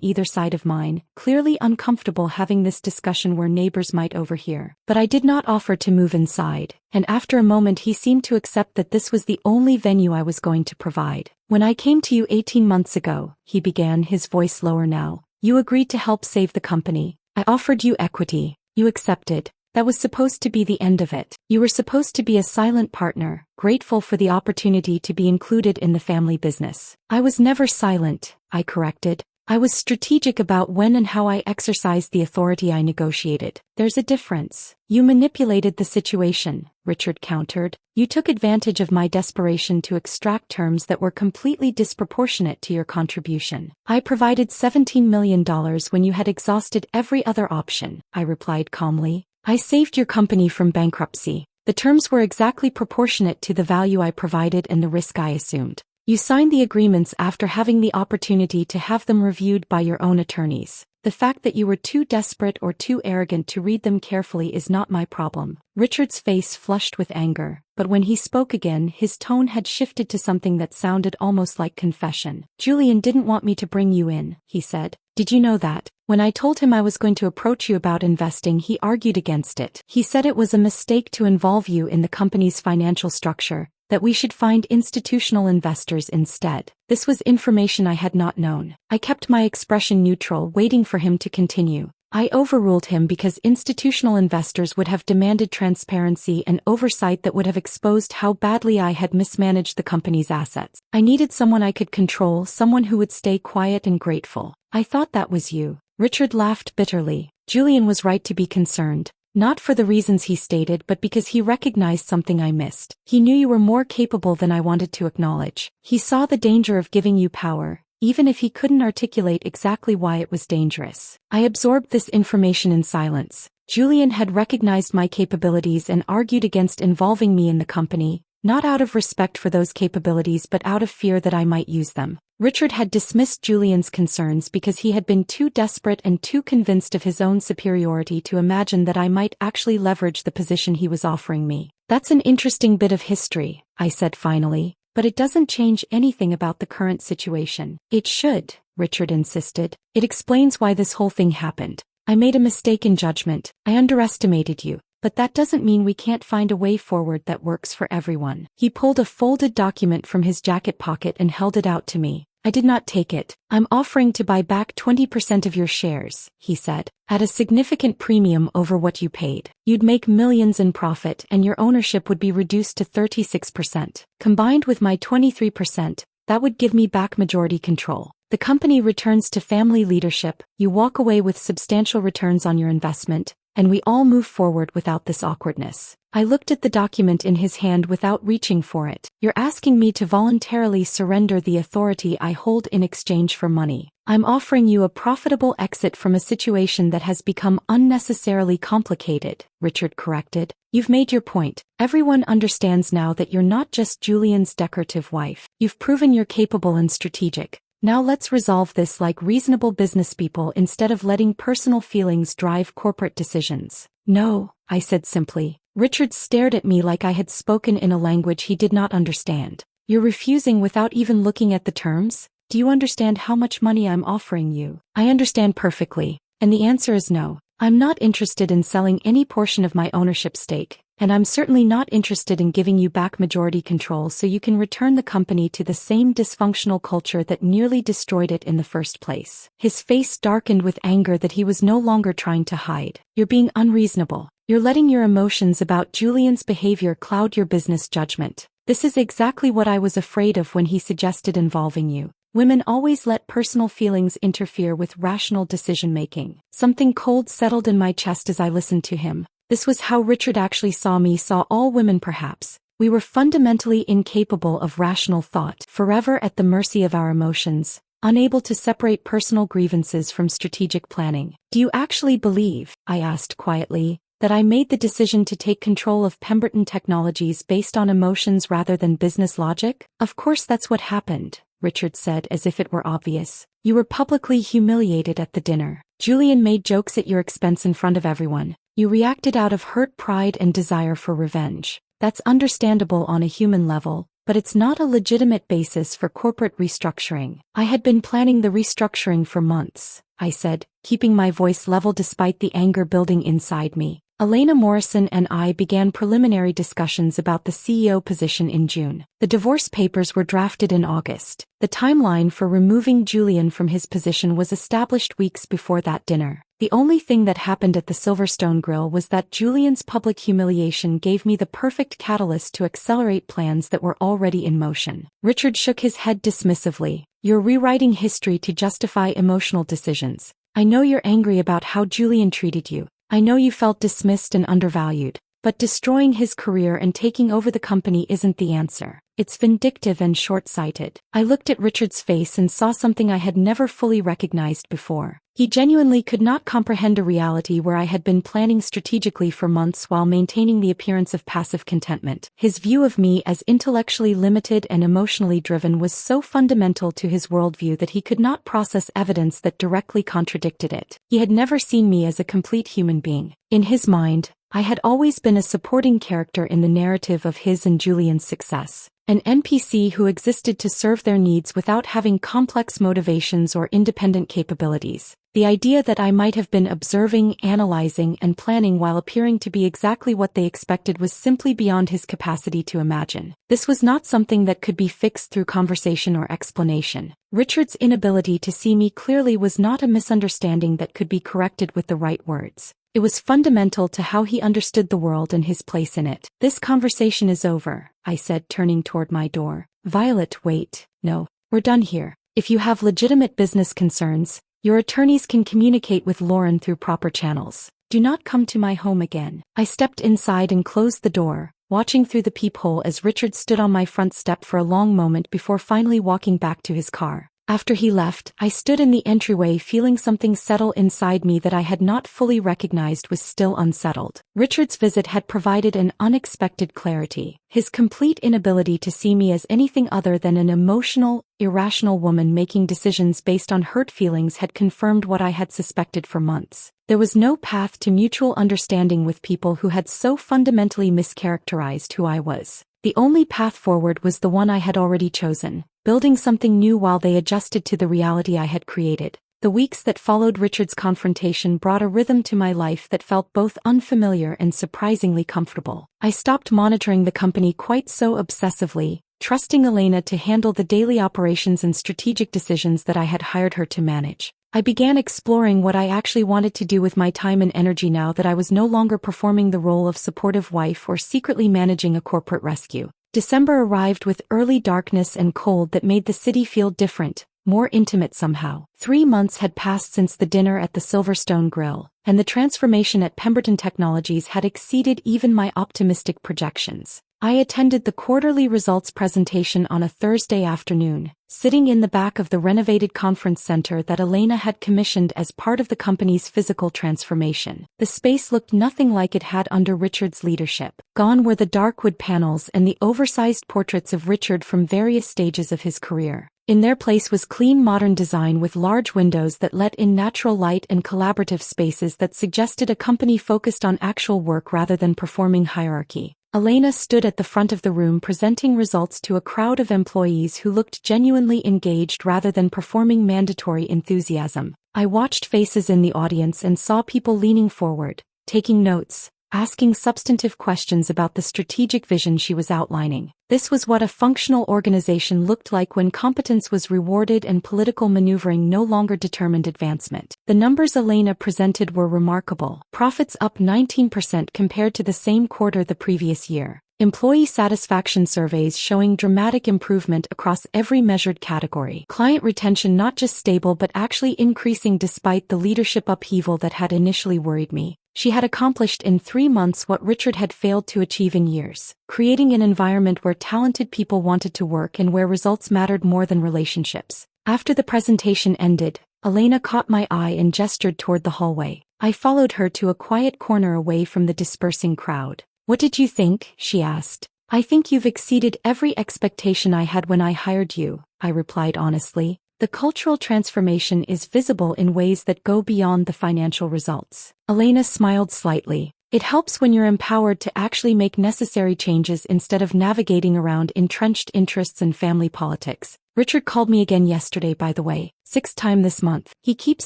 either side of mine, clearly uncomfortable having this discussion where neighbors might overhear. But I did not offer to move inside, and after a moment he seemed to accept that this was the only venue I was going to provide. "When I came to you 18 months ago," he began, his voice lower now, "you agreed to help save the company. I offered you equity. You accepted. That was supposed to be the end of it. You were supposed to be a silent partner, grateful for the opportunity to be included in the family business." "I was never silent," I corrected. "I was strategic about when and how I exercised the authority I negotiated." "There's a difference. You manipulated the situation," Richard countered. "You took advantage of my desperation to extract terms that were completely disproportionate to your contribution." "I provided $17 million when you had exhausted every other option," I replied calmly. "I saved your company from bankruptcy. The terms were exactly proportionate to the value I provided and the risk I assumed. You signed the agreements after having the opportunity to have them reviewed by your own attorneys. The fact that you were too desperate or too arrogant to read them carefully is not my problem." Richard's face flushed with anger, but when he spoke again his tone had shifted to something that sounded almost like confession. "Julian didn't want me to bring you in," he said. "Did you know that? When I told him I was going to approach you about investing, he argued against it. He said it was a mistake to involve you in the company's financial structure, that we should find institutional investors instead." This was information I had not known. I kept my expression neutral, waiting for him to continue. "I overruled him because institutional investors would have demanded transparency and oversight that would have exposed how badly I had mismanaged the company's assets. I needed someone I could control, someone who would stay quiet and grateful. I thought that was you." Richard laughed bitterly. Julian was right to be concerned. Not for the reasons he stated, but because he recognized something I missed. He knew you were more capable than I wanted to acknowledge. He saw the danger of giving you power, even if he couldn't articulate exactly why it was dangerous. I absorbed this information in silence. Julian had recognized my capabilities and argued against involving me in the company, not out of respect for those capabilities but out of fear that I might use them. Richard had dismissed Julian's concerns because he had been too desperate and too convinced of his own superiority to imagine that I might actually leverage the position he was offering me. "That's an interesting bit of history," I said finally, "but it doesn't change anything about the current situation." "It should," Richard insisted. "It explains why this whole thing happened. I made a mistake in judgment. I underestimated you. But that doesn't mean we can't find a way forward that works for everyone." He pulled a folded document from his jacket pocket and held it out to me. I did not take it. "I'm offering to buy back 20% of your shares," he said, "at a significant premium over what you paid. You'd make millions in profit and your ownership would be reduced to 36%. Combined with my 23%, that would give me back majority control. The company returns to family leadership, you walk away with substantial returns on your investment, and we all move forward without this awkwardness." I looked at the document in his hand without reaching for it. "You're asking me to voluntarily surrender the authority I hold in exchange for money." I'm offering you a profitable exit from a situation that has become unnecessarily complicated, Richard corrected. You've made your point. Everyone understands now that you're not just Julian's decorative wife. You've proven you're capable and strategic. Now let's resolve this like reasonable businesspeople instead of letting personal feelings drive corporate decisions. No, I said simply. Richard stared at me like I had spoken in a language he did not understand. You're refusing without even looking at the terms? Do you understand how much money I'm offering you? I understand perfectly, and the answer is no. I'm not interested in selling any portion of my ownership stake, and I'm certainly not interested in giving you back majority control so you can return the company to the same dysfunctional culture that nearly destroyed it in the first place. His face darkened with anger that he was no longer trying to hide. You're being unreasonable. You're letting your emotions about Julian's behavior cloud your business judgment. This is exactly what I was afraid of when he suggested involving you. Women always let personal feelings interfere with rational decision-making. Something cold settled in my chest as I listened to him. This was how Richard actually saw me, saw all women perhaps. We were fundamentally incapable of rational thought, forever at the mercy of our emotions, unable to separate personal grievances from strategic planning. Do you actually believe, I asked quietly, that I made the decision to take control of Pemberton Technologies based on emotions rather than business logic? Of course that's what happened, Richard said as if it were obvious. You were publicly humiliated at the dinner. Julian made jokes at your expense in front of everyone. You reacted out of hurt pride and desire for revenge. That's understandable on a human level, but it's not a legitimate basis for corporate restructuring. I had been planning the restructuring for months, I said, keeping my voice level despite the anger building inside me. Elena Morrison and I began preliminary discussions about the CEO position in June. The divorce papers were drafted in August. The timeline for removing Julian from his position was established weeks before that dinner. The only thing that happened at the Silverstone Grill was that Julian's public humiliation gave me the perfect catalyst to accelerate plans that were already in motion. Richard shook his head dismissively. You're rewriting history to justify emotional decisions. I know you're angry about how Julian treated you. I know you felt dismissed and undervalued, but destroying his career and taking over the company isn't the answer. It's vindictive and short-sighted. I looked at Richard's face and saw something I had never fully recognized before. He genuinely could not comprehend a reality where I had been planning strategically for months while maintaining the appearance of passive contentment. His view of me as intellectually limited and emotionally driven was so fundamental to his worldview that he could not process evidence that directly contradicted it. He had never seen me as a complete human being. In his mind, I had always been a supporting character in the narrative of his and Julian's success. An NPC who existed to serve their needs without having complex motivations or independent capabilities. The idea that I might have been observing, analyzing, and planning while appearing to be exactly what they expected was simply beyond his capacity to imagine. This was not something that could be fixed through conversation or explanation. Richard's inability to see me clearly was not a misunderstanding that could be corrected with the right words. It was fundamental to how he understood the world and his place in it. This conversation is over, I said, turning toward my door. Violet, wait. No, we're done here. If you have legitimate business concerns, your attorneys can communicate with Lauren through proper channels. Do not come to my home again. I stepped inside and closed the door, watching through the peephole as Richard stood on my front step for a long moment before finally walking back to his car. After he left, I stood in the entryway feeling something settle inside me that I had not fully recognized was still unsettled. Richard's visit had provided an unexpected clarity. His complete inability to see me as anything other than an emotional, irrational woman making decisions based on hurt feelings had confirmed what I had suspected for months. There was no path to mutual understanding with people who had so fundamentally mischaracterized who I was. The only path forward was the one I had already chosen, building something new while they adjusted to the reality I had created. The weeks that followed Richard's confrontation brought a rhythm to my life that felt both unfamiliar and surprisingly comfortable. I stopped monitoring the company quite so obsessively, trusting Elena to handle the daily operations and strategic decisions that I had hired her to manage. I began exploring what I actually wanted to do with my time and energy now that I was no longer performing the role of supportive wife or secretly managing a corporate rescue. December arrived with early darkness and cold that made the city feel different, more intimate somehow. 3 months had passed since the dinner at the Silverstone Grill, and the transformation at Pemberton Technologies had exceeded even my optimistic projections. I attended the quarterly results presentation on a Thursday afternoon, sitting in the back of the renovated conference center that Elena had commissioned as part of the company's physical transformation. The space looked nothing like it had under Richard's leadership. Gone were the dark wood panels and the oversized portraits of Richard from various stages of his career. In their place was clean modern design with large windows that let in natural light and collaborative spaces that suggested a company focused on actual work rather than performing hierarchy. Elena stood at the front of the room presenting results to a crowd of employees who looked genuinely engaged rather than performing mandatory enthusiasm. I watched faces in the audience and saw people leaning forward, taking notes, asking substantive questions about the strategic vision she was outlining. This was what a functional organization looked like when competence was rewarded and political maneuvering no longer determined advancement. The numbers Elena presented were remarkable. Profits up 19% compared to the same quarter the previous year. Employee satisfaction surveys showing dramatic improvement across every measured category. Client retention not just stable but actually increasing despite the leadership upheaval that had initially worried me. She had accomplished in 3 months what Richard had failed to achieve in years, creating an environment where talented people wanted to work and where results mattered more than relationships. After the presentation ended, Elena caught my eye and gestured toward the hallway. I followed her to a quiet corner away from the dispersing crowd. "What did you think?" she asked. "I think you've exceeded every expectation I had when I hired you," I replied honestly. The cultural transformation is visible in ways that go beyond the financial results. Elena smiled slightly. It helps when you're empowered to actually make necessary changes instead of navigating around entrenched interests and family politics. Richard called me again yesterday, by the way, 6th time this month. He keeps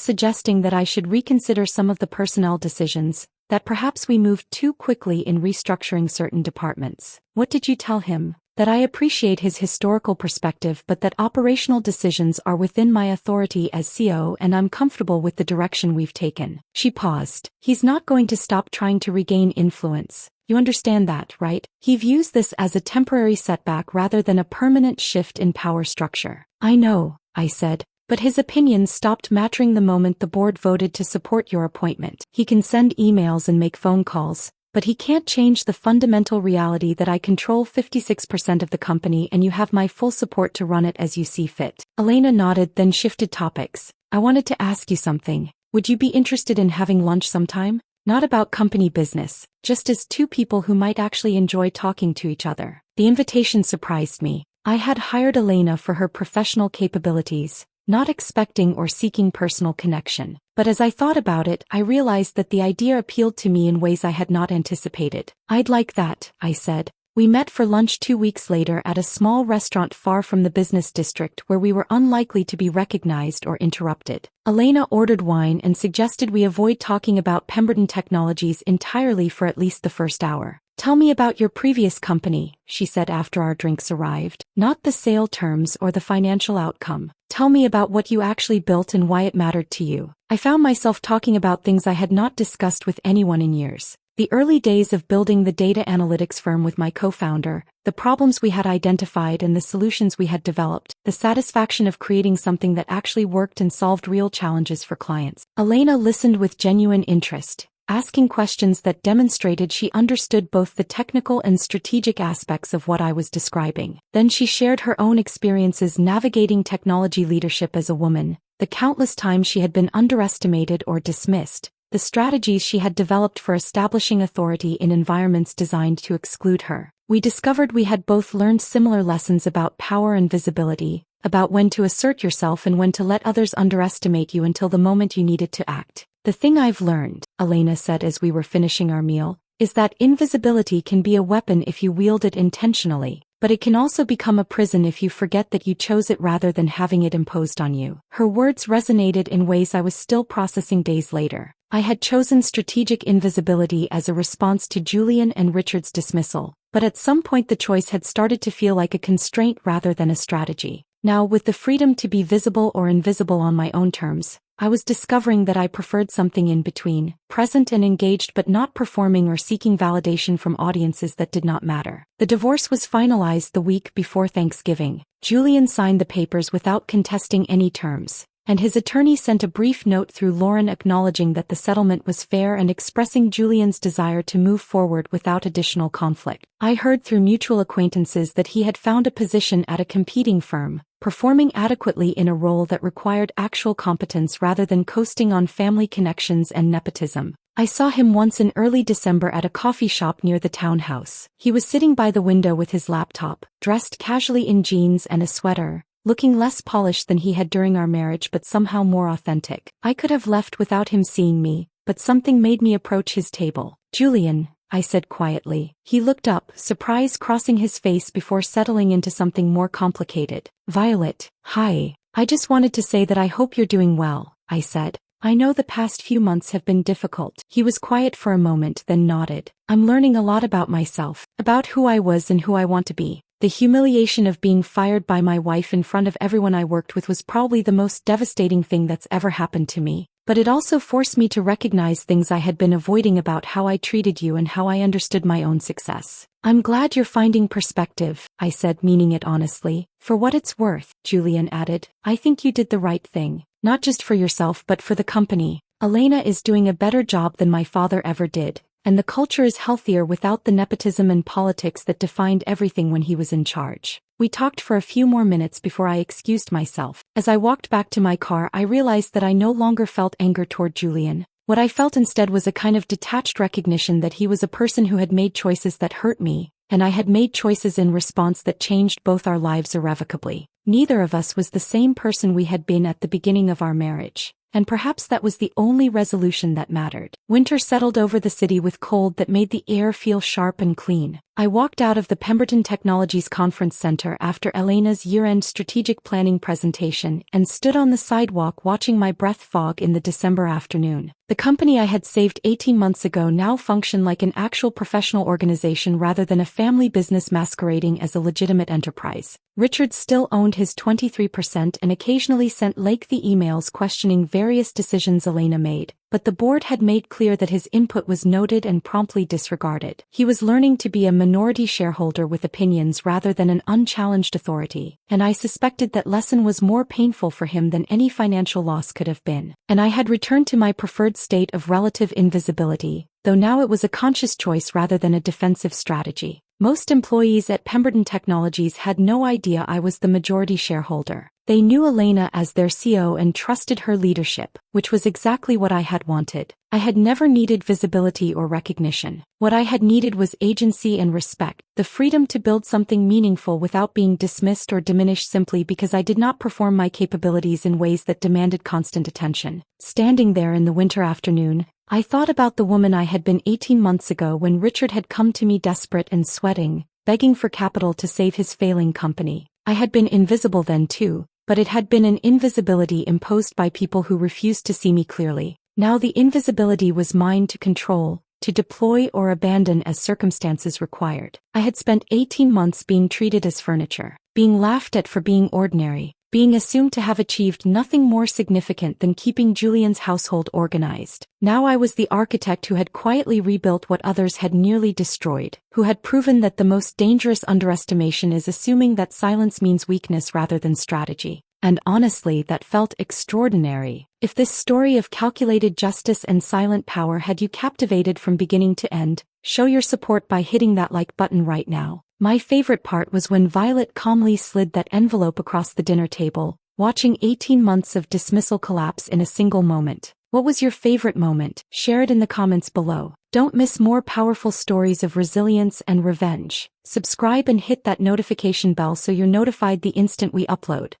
suggesting that I should reconsider some of the personnel decisions, that perhaps we moved too quickly in restructuring certain departments. What did you tell him? That I appreciate his historical perspective but that operational decisions are within my authority as CEO and I'm comfortable with the direction we've taken. She paused. He's not going to stop trying to regain influence. You understand that, right? He views this as a temporary setback rather than a permanent shift in power structure. I know, I said. But his opinions stopped mattering the moment the board voted to support your appointment. He can send emails and make phone calls, but he can't change the fundamental reality that I control 56% of the company and you have my full support to run it as you see fit. Elena nodded, then shifted topics. I wanted to ask you something. Would you be interested in having lunch sometime? Not about company business, just as two people who might actually enjoy talking to each other. The invitation surprised me. I had hired Elena for her professional capabilities, not expecting or seeking personal connection. But as I thought about it, I realized that the idea appealed to me in ways I had not anticipated. I'd like that, I said. We met for lunch 2 weeks later at a small restaurant far from the business district where we were unlikely to be recognized or interrupted. Elena ordered wine and suggested we avoid talking about Pemberton Technologies entirely for at least the first hour. Tell me about your previous company, she said after our drinks arrived. Not the sale terms or the financial outcome. Tell me about what you actually built and why it mattered to you. I found myself talking about things I had not discussed with anyone in years. The early days of building the data analytics firm with my co-founder, the problems we had identified and the solutions we had developed, the satisfaction of creating something that actually worked and solved real challenges for clients. Elena listened with genuine interest, asking questions that demonstrated she understood both the technical and strategic aspects of what I was describing. Then she shared her own experiences navigating technology leadership as a woman, the countless times she had been underestimated or dismissed, the strategies she had developed for establishing authority in environments designed to exclude her. We discovered we had both learned similar lessons about power and visibility, about when to assert yourself and when to let others underestimate you until the moment you needed to act. The thing I've learned, Elena said as we were finishing our meal, is that invisibility can be a weapon if you wield it intentionally, but it can also become a prison if you forget that you chose it rather than having it imposed on you. Her words resonated in ways I was still processing days later. I had chosen strategic invisibility as a response to Julian and Richard's dismissal, but at some point the choice had started to feel like a constraint rather than a strategy. Now, with the freedom to be visible or invisible on my own terms, I was discovering that I preferred something in between, present and engaged but not performing or seeking validation from audiences that did not matter. The divorce was finalized the week before Thanksgiving. Julian signed the papers without contesting any terms, and his attorney sent a brief note through Lauren acknowledging that the settlement was fair and expressing Julian's desire to move forward without additional conflict. I heard through mutual acquaintances that he had found a position at a competing firm, performing adequately in a role that required actual competence rather than coasting on family connections and nepotism. I saw him once in early December at a coffee shop near the townhouse. He was sitting by the window with his laptop, dressed casually in jeans and a sweater, looking less polished than he had during our marriage but somehow more authentic. I could have left without him seeing me, but something made me approach his table. "Julian," I said quietly. He looked up, surprise crossing his face before settling into something more complicated. "Violet, hi. I just wanted to say that I hope you're doing well," I said. "I know the past few months have been difficult." He was quiet for a moment, then nodded. "I'm learning a lot about myself, about who I was and who I want to be. The humiliation of being fired by my wife in front of everyone I worked with was probably the most devastating thing that's ever happened to me. But it also forced me to recognize things I had been avoiding about how I treated you and how I understood my own success. I'm glad you're finding perspective," I said, meaning it honestly. "For what it's worth," Julian added, "I think you did the right thing. Not just for yourself but for the company. Elena is doing a better job than my father ever did, and the culture is healthier without the nepotism and politics that defined everything when he was in charge." We talked for a few more minutes before I excused myself. As I walked back to my car, I realized that I no longer felt anger toward Julian. What I felt instead was a kind of detached recognition that he was a person who had made choices that hurt me, and I had made choices in response that changed both our lives irrevocably. Neither of us was the same person we had been at the beginning of our marriage, and perhaps that was the only resolution that mattered. Winter settled over the city with cold that made the air feel sharp and clean. I walked out of the Pemberton Technologies Conference Center after Elena's year-end strategic planning presentation and stood on the sidewalk watching my breath fog in the December afternoon. The company I had saved 18 months ago now functioned like an actual professional organization rather than a family business masquerading as a legitimate enterprise. Richard still owned his 23% and occasionally sent lengthy emails questioning various decisions Elena made, but the board had made clear that his input was noted and promptly disregarded. He was learning to be a minority shareholder with opinions rather than an unchallenged authority, and I suspected that lesson was more painful for him than any financial loss could have been. And I had returned to my preferred state of relative invisibility, though now it was a conscious choice rather than a defensive strategy. Most employees at Pemberton Technologies had no idea I was the majority shareholder. They knew Elena as their CEO and trusted her leadership, which was exactly what I had wanted. I had never needed visibility or recognition. What I had needed was agency and respect, the freedom to build something meaningful without being dismissed or diminished simply because I did not perform my capabilities in ways that demanded constant attention. Standing there in the winter afternoon, I thought about the woman I had been 18 months ago when Richard had come to me desperate and sweating, begging for capital to save his failing company. I had been invisible then too, but it had been an invisibility imposed by people who refused to see me clearly. Now the invisibility was mine to control, to deploy or abandon as circumstances required. I had spent 18 months being treated as furniture, being laughed at for being ordinary, being assumed to have achieved nothing more significant than keeping Julian's household organized. Now I was the architect who had quietly rebuilt what others had nearly destroyed, who had proven that the most dangerous underestimation is assuming that silence means weakness rather than strategy. And honestly, that felt extraordinary. If this story of calculated justice and silent power had you captivated from beginning to end, show your support by hitting that like button right now. My favorite part was when Violet calmly slid that envelope across the dinner table, watching 18 months of dismissal collapse in a single moment. What was your favorite moment? Share it in the comments below. Don't miss more powerful stories of resilience and revenge. Subscribe and hit that notification bell so you're notified the instant we upload.